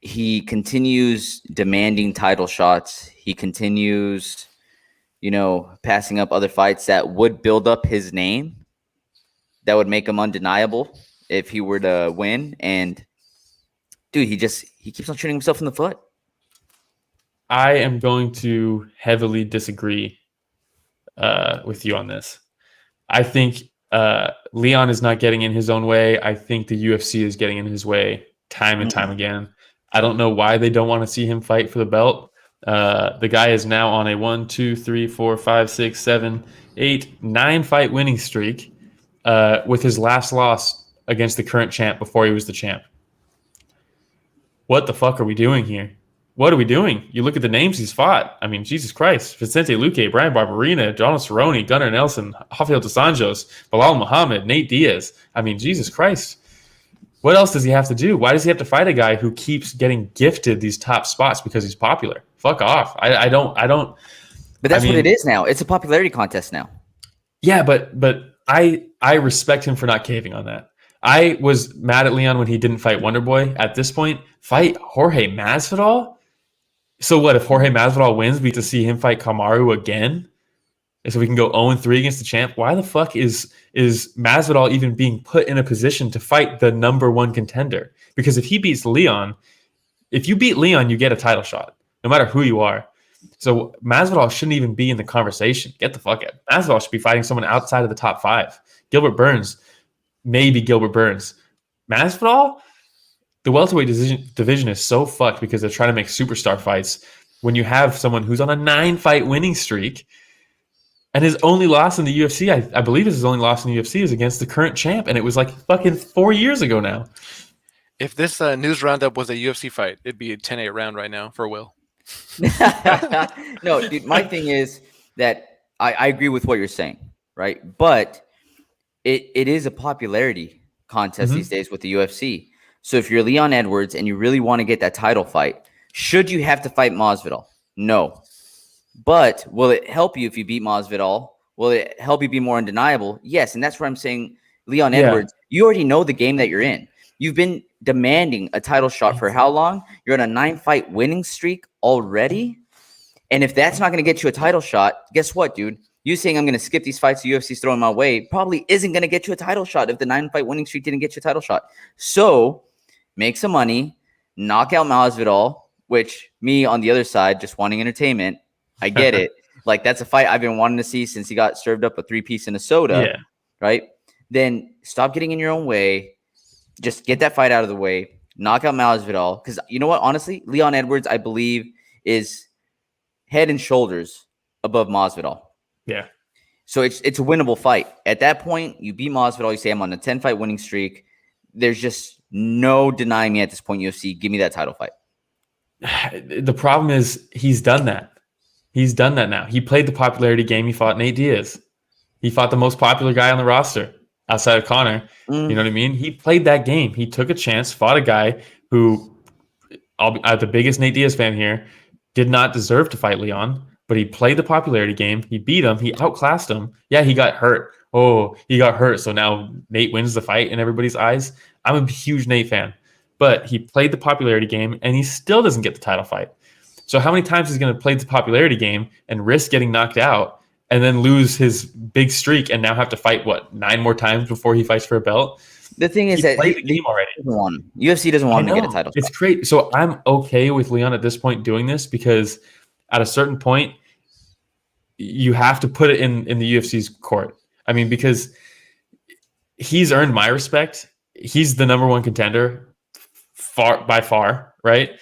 he continues demanding title shots. He continues, you know, passing up other fights that would build up his name, that would make him undeniable if he were to win. And dude, he keeps on shooting himself in the foot. I am going to heavily disagree with you on this. I think Leon is not getting in his own way. I think the UFC is getting in his way time and time again. I don't know why they don't want to see him fight for the belt. The guy is now on a 1, 2, 3, 4, 5, 6, 7, 8, 9 fight winning streak with his last loss against the current champ before he was the champ. What the fuck are we doing here? What are we doing? You look at the names he's fought. I mean, Jesus Christ. Vicente Luque, Brian Barberina, Donald Cerrone, Gunnar Nelson, Rafael dos Anjos, Bilal Muhammad, Nate Diaz. I mean, Jesus Christ. What else does he have to do? Why does he have to fight a guy who keeps getting gifted these top spots because he's popular? Fuck off. I don't. But that's what it is now. It's a popularity contest now. Yeah, but I respect him for not caving on that. I was mad at Leon when he didn't fight Wonderboy. At this point, fight Jorge Masvidal? So what, if Jorge Masvidal wins, we get to see him fight Kamaru again? And so we can go 0-3 against the champ? Why the fuck is Masvidal even being put in a position to fight the number one contender? Because if he beats Leon, if you beat Leon, you get a title shot, no matter who you are. So Masvidal shouldn't even be in the conversation. Get the fuck out. Masvidal should be fighting someone outside of the top 5. Gilbert Burns. Maybe Gilbert Burns. Masvidal? The welterweight division is so fucked because they're trying to make superstar fights when you have someone who's on a 9-fight winning streak and his only loss in the UFC, I believe his only loss in the UFC is against the current champ, and it was like fucking 4 years ago now. If this news roundup was a UFC fight, it'd be a 10-8 round right now for Will. No, dude, my thing is that I agree with what you're saying. right? But it is a popularity contest these days with the UFC. So if you're Leon Edwards and you really want to get that title fight, should you have to fight Masvidal? No. But will it help you if you beat Masvidal? Will it help you be more undeniable? Yes. And that's where I'm saying, Leon Edwards, you already know the game that you're in. You've been demanding a title shot for how long? You're on a 9-fight winning streak already. And if that's not going to get you a title shot, guess what, dude? You saying I'm going to skip these fights the UFC's throwing my way probably isn't going to get you a title shot if the 9-fight winning streak didn't get you a title shot. So make some money, knock out Masvidal, which me on the other side, just wanting entertainment, I get it. Like, that's a fight I've been wanting to see since he got served up a 3-piece in a soda, right? Then stop getting in your own way. Just get that fight out of the way. Knock out Masvidal. Because you know what? Honestly, Leon Edwards, I believe, is head and shoulders above Masvidal. Yeah. So it's a winnable fight. At that point, you beat Masvidal. You say, I'm on a 10-fight winning streak. There's just no denying me at this point, UFC. Give me that title fight. The problem is he's done that. He's done that now. He played the popularity game. He fought Nate Diaz. He fought the most popular guy on the roster outside of Conor. You know what I mean? He played that game. He took a chance, fought a guy who, I'm the biggest Nate Diaz fan here, did not deserve to fight Leon, but he played the popularity game. He beat him. He outclassed him. Yeah, he got hurt. Oh, he got hurt. So now Nate wins the fight in everybody's eyes. I'm a huge Nate fan, but he played the popularity game and he still doesn't get the title fight. So how many times is he going to play the popularity game and risk getting knocked out and then lose his big streak and now have to fight, 9 more times before he fights for a belt? The thing is that the game already. UFC doesn't want him to get a title shot. It's great. So I'm okay with Leon at this point doing this because at a certain point, you have to put it in the UFC's court. I mean, because he's earned my respect. He's the number one contender by far, right?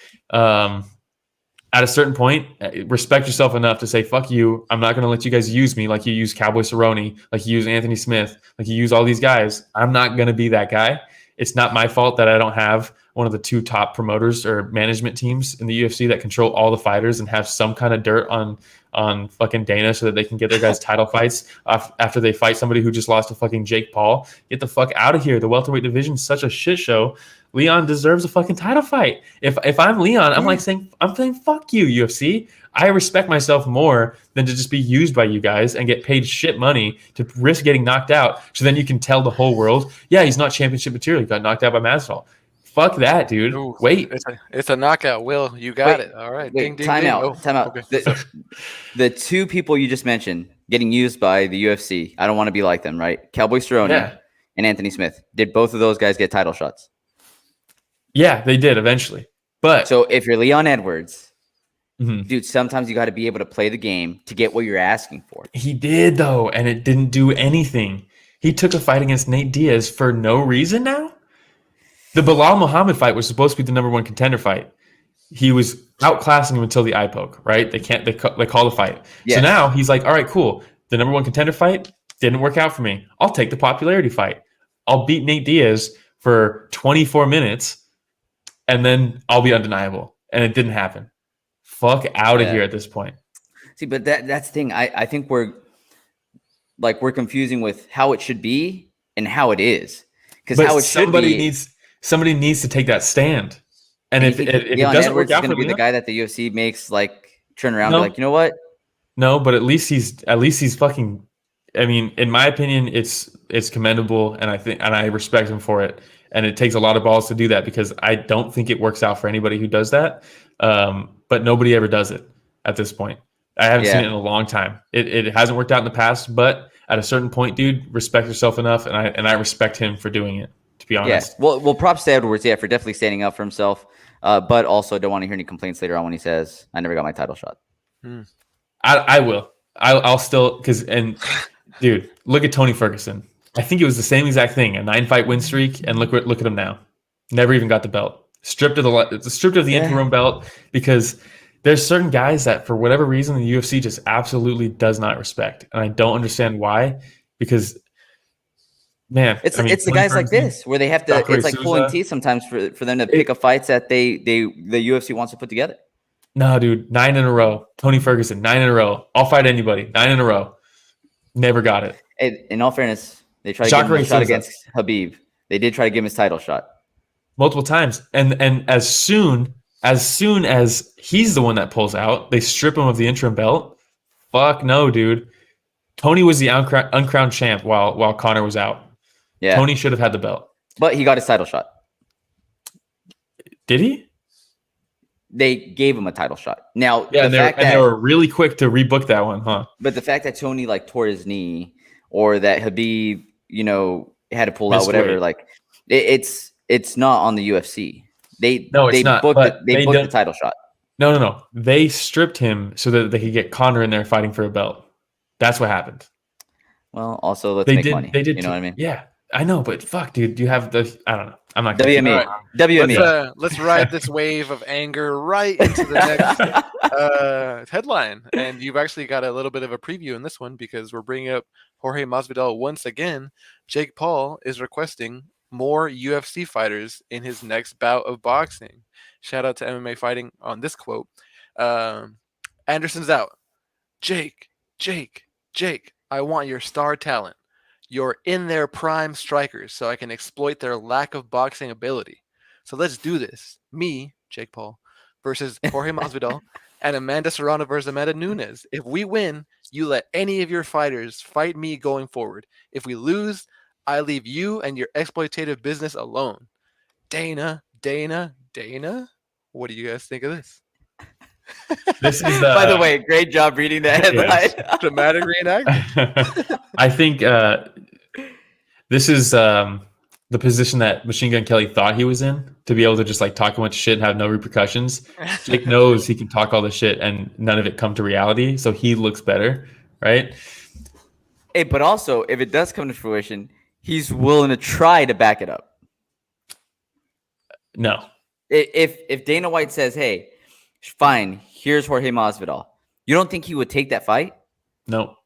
At a certain point, respect yourself enough to say, fuck you. I'm not going to let you guys use me like you use Cowboy Cerrone, like you use Anthony Smith, like you use all these guys. I'm not going to be that guy. It's not my fault that I don't have one of the 2 top promoters or management teams in the UFC that control all the fighters and have some kind of dirt on fucking Dana so that they can get their guys title fights after they fight somebody who just lost to fucking Jake Paul. Get the fuck out of here. The welterweight division is such a shit show. Leon deserves a fucking title fight. If I'm Leon, I'm saying fuck you, UFC. I respect myself more than to just be used by you guys and get paid shit money to risk getting knocked out. So then you can tell the whole world, yeah, he's not championship material. He got knocked out by Masvidal. Fuck that, dude. Ooh, wait. It's a knockout, Will. You got it. All right. Wait, ding, ding, time ding. out. Oh, Time out. okay. The 2 people you just mentioned getting used by the UFC, I don't want to be like them, right? Cowboy Cerrone and Anthony Smith. Did both of those guys get title shots? Yeah, they did eventually. But so if you're Leon Edwards, dude, sometimes you got to be able to play the game to get what you're asking for. He did, though, and it didn't do anything. He took a fight against Nate Diaz for no reason now? The Bilal Muhammad fight was supposed to be the number 1 contender fight. He was outclassing him until the eye poke, right? They call the fight. Yes. So now he's like, all right, cool. The number 1 contender fight didn't work out for me. I'll take the popularity fight. I'll beat Nate Diaz for 24 minutes, and then I'll be undeniable. And it didn't happen. Fuck out of here at this point. See, but that's the thing. I think we're confusing with how it should be and how it is. Because how it should be, somebody needs to take that stand. And if it doesn't work out for be the guy that the UFC makes turn around and be like, you know what? No, but at least he's fucking. I mean, in my opinion, it's commendable, and I respect him for it. And it takes a lot of balls to do that because I don't think it works out for anybody who does that. But nobody ever does it at this point. I haven't seen it in a long time. It hasn't worked out in the past, but at a certain point, dude, respect yourself enough, and I respect him for doing it. To be honest, well, props to Edwards, for definitely standing up for himself. But also don't want to hear any complaints later on when he says, "I never got my title shot." I will. I'll still dude, look at Tony Ferguson. I think it was the same exact thing, a 9-fight win streak, and look at him now. Never even got the belt. Stripped of the interim belt because there's certain guys that for whatever reason the UFC just absolutely does not respect, and I don't understand why. Because man, it's the guys like this where they have to. It's like pulling teeth sometimes for them to pick a fights that the UFC wants to put together. No, dude, 9 in a row. Tony Ferguson, 9 in a row. I'll fight anybody. 9 in a row. Never got it. In all fairness, they tried to give him a shot against Khabib. They did try to give him his title shot multiple times, and as soon as he's the one that pulls out, they strip him of the interim belt. Fuck no, dude. Tony was the uncrowned champ while Conor was out. Yeah, Tony should have had the belt, but he got his title shot. Did he? They gave him a title shot. Now, yeah, they were really quick to rebook that one, huh? But the fact that Tony like tore his knee, or that Khabib, had to pull out, whatever, like it's not on the UFC. They booked the title shot. No. They stripped him so that they could get Conor in there fighting for a belt. That's what happened. Well, also let's make money. They did. You know what I mean? Yeah, I know, but fuck, dude, you have the. I don't know. I'm not. WME. Let's ride this wave of anger right into the next headline, and you've actually got a little bit of a preview in this one because we're bringing up Jorge Masvidal once again. Jake Paul is requesting more UFC fighters in his next bout of boxing. Shout out to MMA Fighting on this quote. Anderson's out. Jake, I want your star talent. You're in their prime strikers, so I can exploit their lack of boxing ability. So let's do this. Me, Jake Paul, versus Jorge Masvidal, and Amanda Serrano versus Amanda Nunes. If we win, you let any of your fighters fight me going forward. If we lose, I leave you and your exploitative business alone. Dana. What do you guys think of this? This is by the way, great job reading that headline. Yes. Dramatic reenactment. I think this is the position that Machine Gun Kelly thought he was in, to be able to just like talk a bunch of shit and have no repercussions. Jake knows he can talk all this shit and none of it come to reality, so he looks better, right? Hey, but also if it does come to fruition, he's willing to try to back it up. No. If Dana White says, hey, fine, here's Jorge Masvidal, you don't think he would take that fight? No.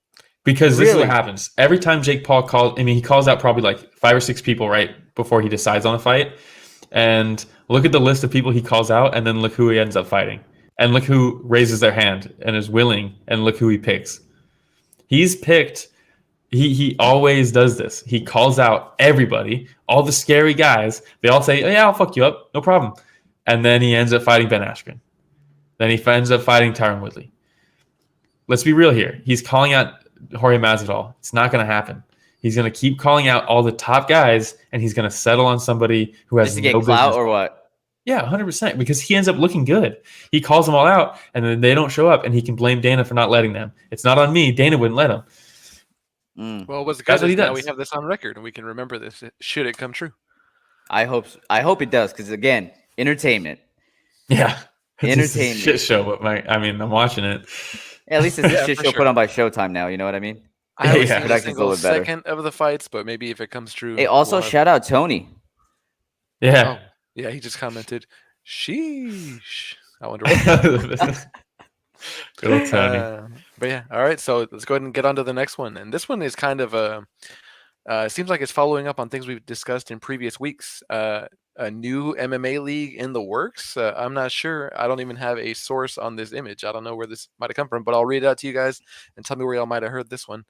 Because this is what happens. Every time Jake Paul he calls out probably like 5 or 6 people right before he decides on the fight. And look at the list of people he calls out, and then look who he ends up fighting. And look who raises their hand and is willing, and look who he picks. He's picked... He always does this. He calls out everybody, all the scary guys. They all say, oh, yeah, I'll fuck you up. No problem. And then he ends up fighting Ben Askren. Then he ends up fighting Tyron Woodley. Let's be real here. He's calling out Jorge Masvidal. It's not going to happen. He's going to keep calling out all the top guys, and he's going to settle on somebody who has no business. Clout or what? Yeah, 100%. Because he ends up looking good. He calls them all out, and then they don't show up, and he can blame Dana for not letting them. It's not on me. Dana wouldn't let him. Well, what's good is now we have this on record, and we can remember this should it come true. I hope it does, because again, entertainment. Yeah, entertainment. It's a shit show, but I'm watching it. Yeah, at least it's a shit show put on by Showtime now. You know what I mean? I haven't seen a single second of the fights, but maybe if it comes true. Hey, also shout out Tony. Yeah, yeah, he just commented, "Sheesh." I wonder what. Good old Tony. But yeah, all right. So let's go ahead and get on to the next one. And this one is kind of it seems like it's following up on things we've discussed in previous weeks. A new MMA league in the works. I'm not sure. I don't even have a source on this image. I don't know where this might have come from, but I'll read it out to you guys and tell me where y'all might have heard this one.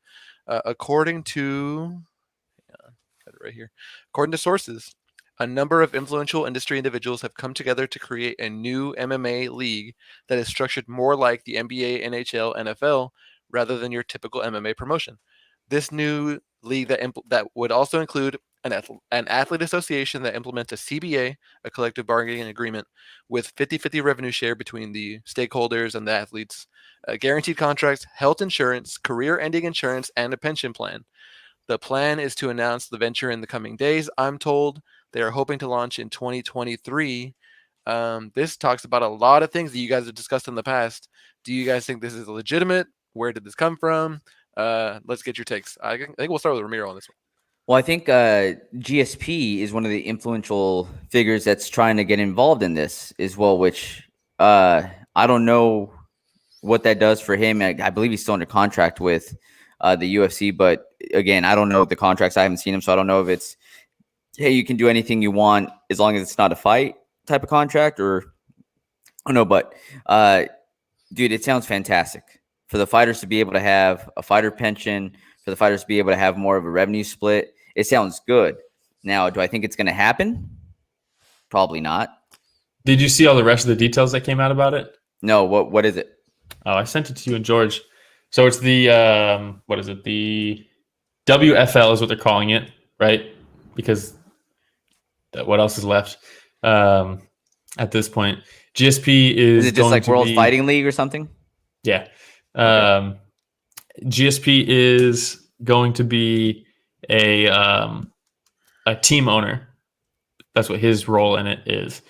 According to sources, a number of influential industry individuals have come together to create a new MMA league that is structured more like the NBA, NHL, NFL, rather than your typical MMA promotion. This new league that would also include an athlete association that implements a CBA, a collective bargaining agreement, with 50-50 revenue share between the stakeholders and the athletes, guaranteed contracts, health insurance, career-ending insurance, and a pension plan. The plan is to announce the venture in the coming days, I'm told. They are hoping to launch in 2023. This talks about a lot of things that you guys have discussed in the past. Do you guys think this is legitimate? Where did this come from? Let's get your takes. I think we'll start with Ramiro on this one. Well, I think GSP is one of the influential figures that's trying to get involved in this as well, which I don't know what that does for him. I believe he's still under contract with the UFC, but again, I don't know the contracts. I haven't seen him, so I don't know if it's, hey, you can do anything you want as long as it's not a fight type of contract, or I don't know. But dude, it sounds fantastic for the fighters to be able to have a fighter pension, for for the fighters to be able to have more of a revenue split. It sounds good. Now, do I think it's going to happen? Probably not. Did you see all the rest of the details that came out about it? No. What is it? Oh, I sent it to you and George. So it's the what is it? The WFL is what they're calling it, right? Because what else is left at this point? GSP is it just going like to World be, Fighting League or something? Yeah. GSP is going to be a team owner. That's what his role in it is.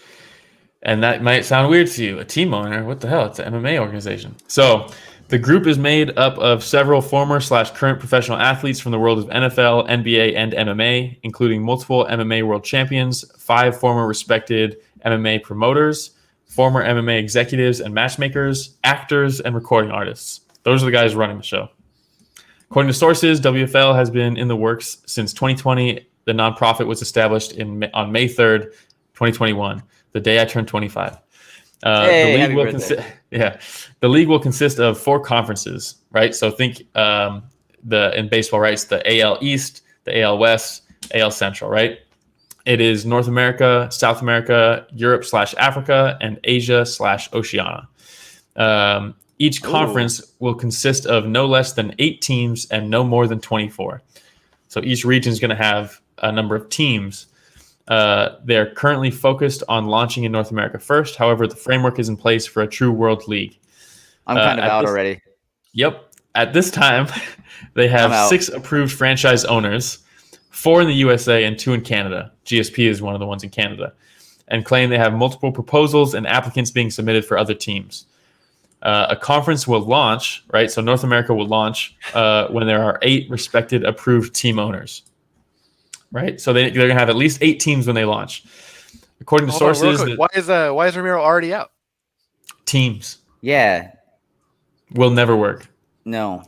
And that might sound weird to you. A team owner? What the hell? It's an MMA organization. So the group is made up of several former/current professional athletes from the world of NFL, NBA, and MMA, including multiple MMA world champions, 5 former respected MMA promoters, former MMA executives and matchmakers, actors, and recording artists. Those are the guys running the show. According to sources, WFL has been in the works since 2020. The nonprofit was established on May 3rd, 2021, the day I turned 25. The league will consist of 4 conferences, right? So think in baseball, right? It's the AL East, the AL West, AL Central, right? It is North America, South America, Europe/Africa, and Asia/Oceania. Each conference will consist of no less than 8 teams and no more than 24. So each region is going to have a number of teams. They're currently focused on launching in North America first. However, the framework is in place for a true world league. I'm kind of out already. Yep. At this time, they have 6 approved franchise owners, 4 in the USA and 2 in Canada. GSP is one of the ones in Canada, and claim they have multiple proposals and applicants being submitted for other teams. A conference will launch, right? So North America will launch when there are 8 respected approved team owners, right? So they're going to have at least 8 teams when they launch. According to sources, why is Ramiro already out? Teams, Yeah. will never work. No.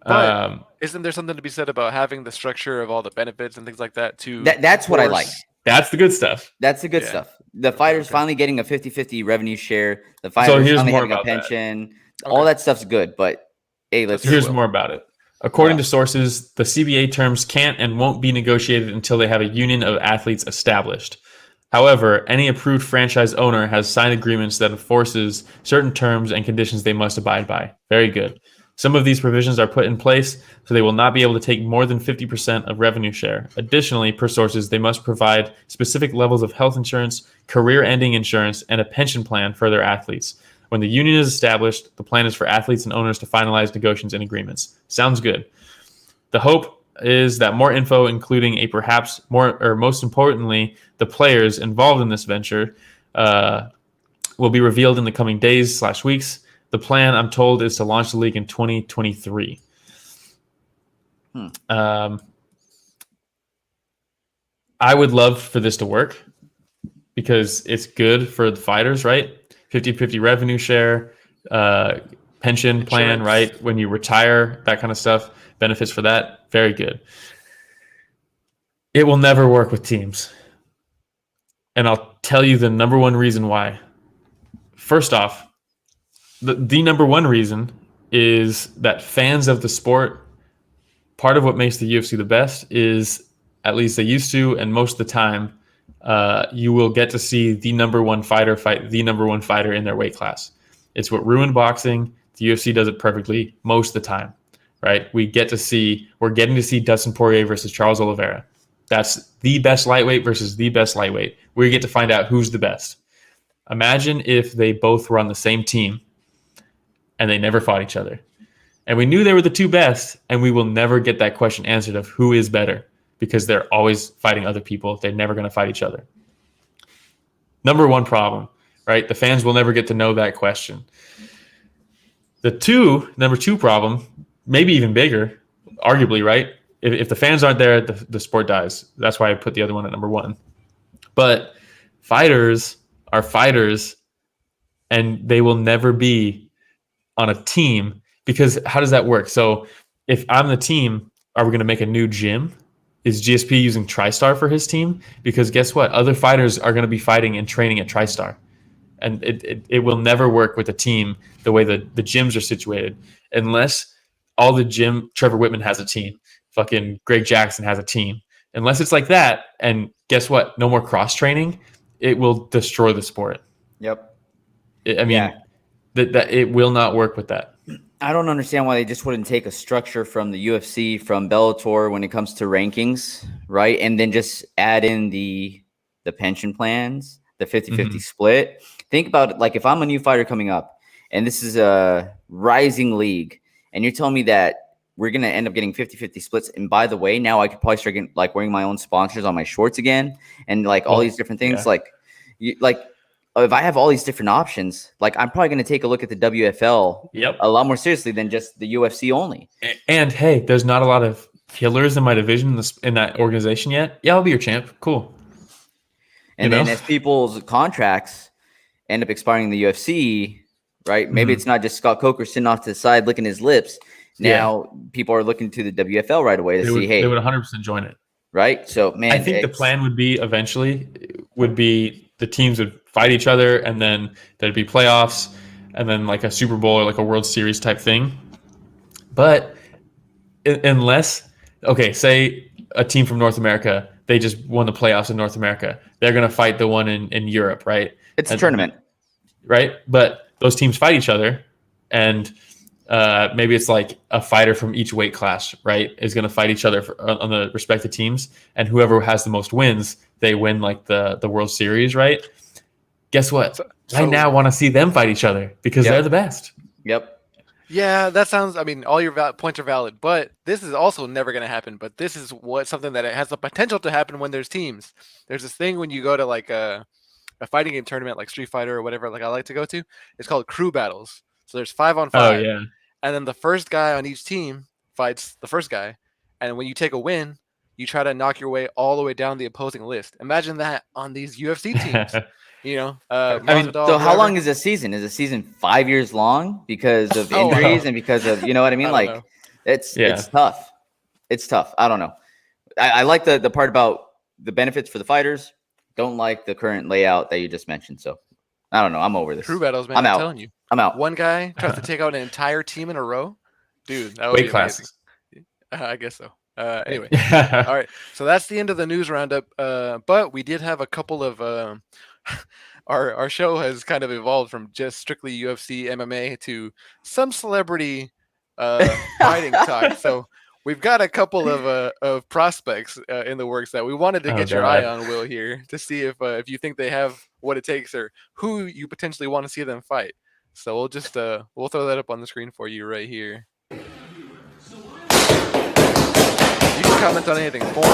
But isn't there something to be said about having the structure of all the benefits and things like that too? That's what I like. That's the good stuff. That's the good stuff. The fighters finally getting a 50-50 revenue share. The fighters finally having a pension. All that stuff's good. But hey, here's more about it. According to sources, the CBA terms can't and won't be negotiated until they have a union of athletes established. However, any approved franchise owner has signed agreements that enforces certain terms and conditions they must abide by. Very good. Some of these provisions are put in place, so they will not be able to take more than 50% of revenue share. Additionally, per sources, they must provide specific levels of health insurance, career-ending insurance, and a pension plan for their athletes. When the union is established, the plan is for athletes and owners to finalize negotiations and agreements. Sounds good. The hope is that more info, including a perhaps more, or most importantly, the players involved in this venture, will be revealed in the coming days/weeks. The plan, I'm told, is to launch the league in 2023. I would love for this to work because it's good for the fighters, right? 50-50 revenue share, pension plan, right? When you retire, that kind of stuff, benefits for that. Very good. It will never work with teams. And I'll tell you the number one reason why. First off, the number one reason is that fans of the sport, part of what makes the UFC the best is, at least they used to, and most of the time, you will get to see the number one fighter fight the number one fighter in their weight class. It's what ruined boxing. The UFC does it perfectly most of the time, right? We're getting to see Dustin Poirier versus Charles Oliveira. That's the best lightweight versus the best lightweight. We get to find out who's the best. Imagine if they both were on the same team and they never fought each other. And we knew they were the 2 best, and we will never get that question answered of who is better because they're always fighting other people. They're never going to fight each other. Number one problem, right? The fans will never get to know that question. Number two problem, maybe even bigger, arguably, right? If the fans aren't there, the sport dies. That's why I put the other one at number 1. But fighters are fighters, and they will never be on a team, because how does that work? So if I'm the team, are we going to make a new gym? Is GSP using TriStar for his team? Because guess what? Other fighters are going to be fighting and training at TriStar. And it will never work with a team the way the gyms are situated, unless all the gym. Trevor Whitman has a team. Fucking Greg Jackson has a team. Unless it's like that, and guess what? No more cross training. It will destroy the sport. Yep. That it will not work with that. I don't understand why they just wouldn't take a structure from the UFC, from Bellator when it comes to rankings, right? And then just add in the pension plans, the 50-50 split. Think about it. Like if I'm a new fighter coming up and this is a rising league and you're telling me that we're going to end up getting 50-50 splits. And by the way, now I could probably start getting, like wearing my own sponsors on my shorts again. And like all these different things, if I have all these different options, like I'm probably going to take a look at the WFL a lot more seriously than just the UFC only. And hey, there's not a lot of killers in my division in that organization yet. Yeah, I'll be your champ. Cool. And then as people's contracts end up expiring in the UFC, right? Maybe it's not just Scott Coker sitting off to the side licking his lips. Now people are looking to the WFL right away to see, hey, they would 100% join it. Right. So, man, I think the plan would be eventually the teams would fight each other and then there'd be playoffs and then like a Super Bowl or like a World Series type thing. But unless, say a team from North America, they just won the playoffs in North America. They're going to fight the one in Europe, right? It's a tournament. Right. But those teams fight each other and maybe it's like a fighter from each weight class, right, is going to fight each other on the respective teams. And whoever has the most wins, they win like the World Series, right? Guess what? I now want to see them fight each other because they're the best. Yep. Yeah, that sounds. I mean, all your points are valid, but this is also never going to happen. But this is something that it has the potential to happen when there's teams. There's this thing when you go to like a fighting game tournament, like Street Fighter or whatever, like I like to go to. It's called crew battles. So there's 5-on-5. Oh yeah. And then the first guy on each team fights the first guy. And when you take a win, you try to knock your way all the way down the opposing list. Imagine that on these UFC teams. So how long is a season? Is a season 5 years long because of injuries and because of, you know what I mean? It's tough. It's tough. I don't know. I like the part about the benefits for the fighters. Don't like the current layout that you just mentioned. So I don't know. I'm over this. Crew battles, man. I'm telling you. I'm out. One guy tries to take out an entire team in a row. Dude, that would weight be classes. I guess so. Anyway. All right. So that's the end of the news roundup. But we did have a couple of our show has kind of evolved from just strictly UFC MMA to some celebrity fighting talk. So we've got a couple of prospects in the works that we wanted to get your eye on, Will, here to see if you think they have what it takes or who you potentially want to see them fight. So we'll just we'll throw that up on the screen for you right here. You can comment on anything. Form.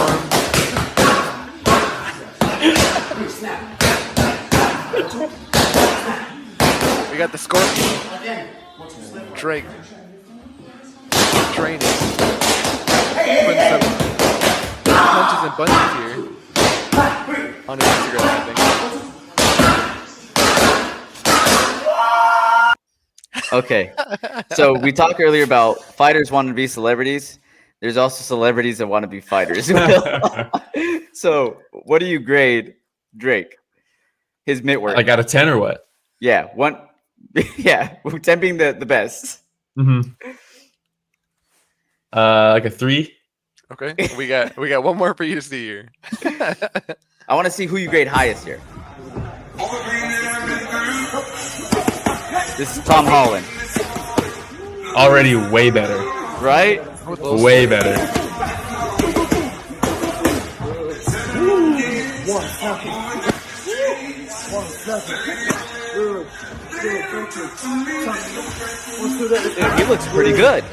We got the Scorpion. Drake. Training. Putting some punches and bunches here on his Instagram, I think. Okay, so we talked earlier about fighters wanting to be celebrities. There's also celebrities that want to be fighters. So what do you grade Drake? His mitt work? Like out of 10 or what? Yeah, 1. Yeah, 10 being the best. Mm-hmm. Like a 3. Okay, we got one more for you to see here. I want to see who you grade highest here. This is Tom Holland. Already way better. Right? Way better. Dude, he looks pretty good.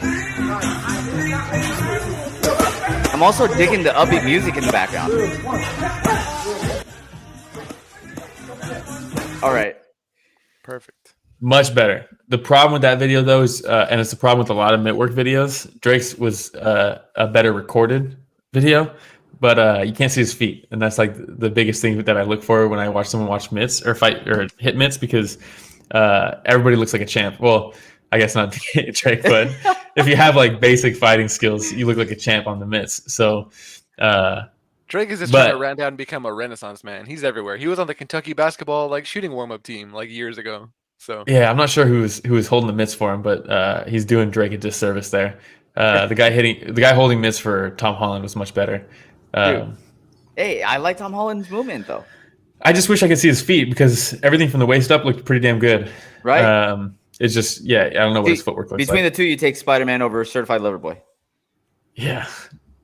I'm also digging the upbeat music in the background. All right. Perfect. Much better. The problem with that video, though, is, and it's a problem with a lot of mitt-work videos, Drake's was a better recorded video, but you can't see his feet. And that's like the biggest thing that I look for when I watch someone watch mitts or fight or hit mitts, because everybody looks like a champ. Well, I guess not Drake, but if you have like basic fighting skills, you look like a champ on the mitts. So Drake is just trying to run down and become a renaissance man. He's everywhere. He was on the Kentucky basketball shooting warm-up team years ago. So yeah, I'm not sure who was holding the mitts for him, but he's doing Drake a disservice there. The guy holding mitts for Tom Holland was much better. Hey, I like Tom Holland's movement though. I just wish I could see his feet because everything from the waist up looked pretty damn good. Right. It's just, I don't know what his footwork looks like. Between the two, you take Spider-Man over Certified Lover Boy. Yeah.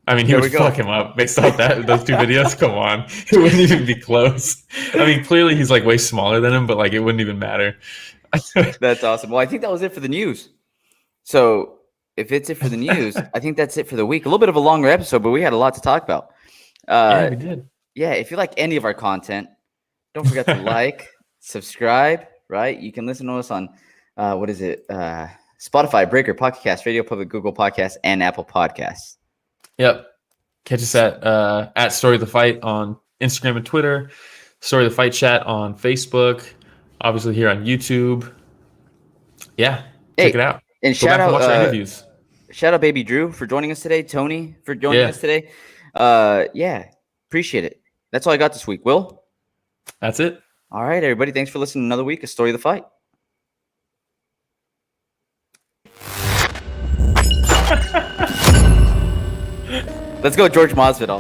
I mean, he would fuck him up based off those two videos. Come on. It wouldn't even be close. I mean, clearly he's like way smaller than him, but like it wouldn't even matter. That's awesome. Well, I think that was it for the news. So if it's it for the news, I think that's it for the week. A little bit of a longer episode, but we had a lot to talk about. Yeah, we did. Yeah, if you like any of our content, don't forget to like, subscribe, right? You can listen to us on, Spotify, Breaker, Pocket Cast, Radio Public, Google Podcasts, and Apple Podcasts. Yep. Catch us at Story of the Fight on Instagram and Twitter, Story of the Fight Chat on Facebook, obviously here on YouTube. Yeah, check it out. And Go back and watch our interviews. Shout out Baby Drew for joining us today, Tony for joining us today. Appreciate it. That's all I got this week. Will? That's it. All right, everybody. Thanks for listening to another week of Story of the Fight. Let's go George Masvidal.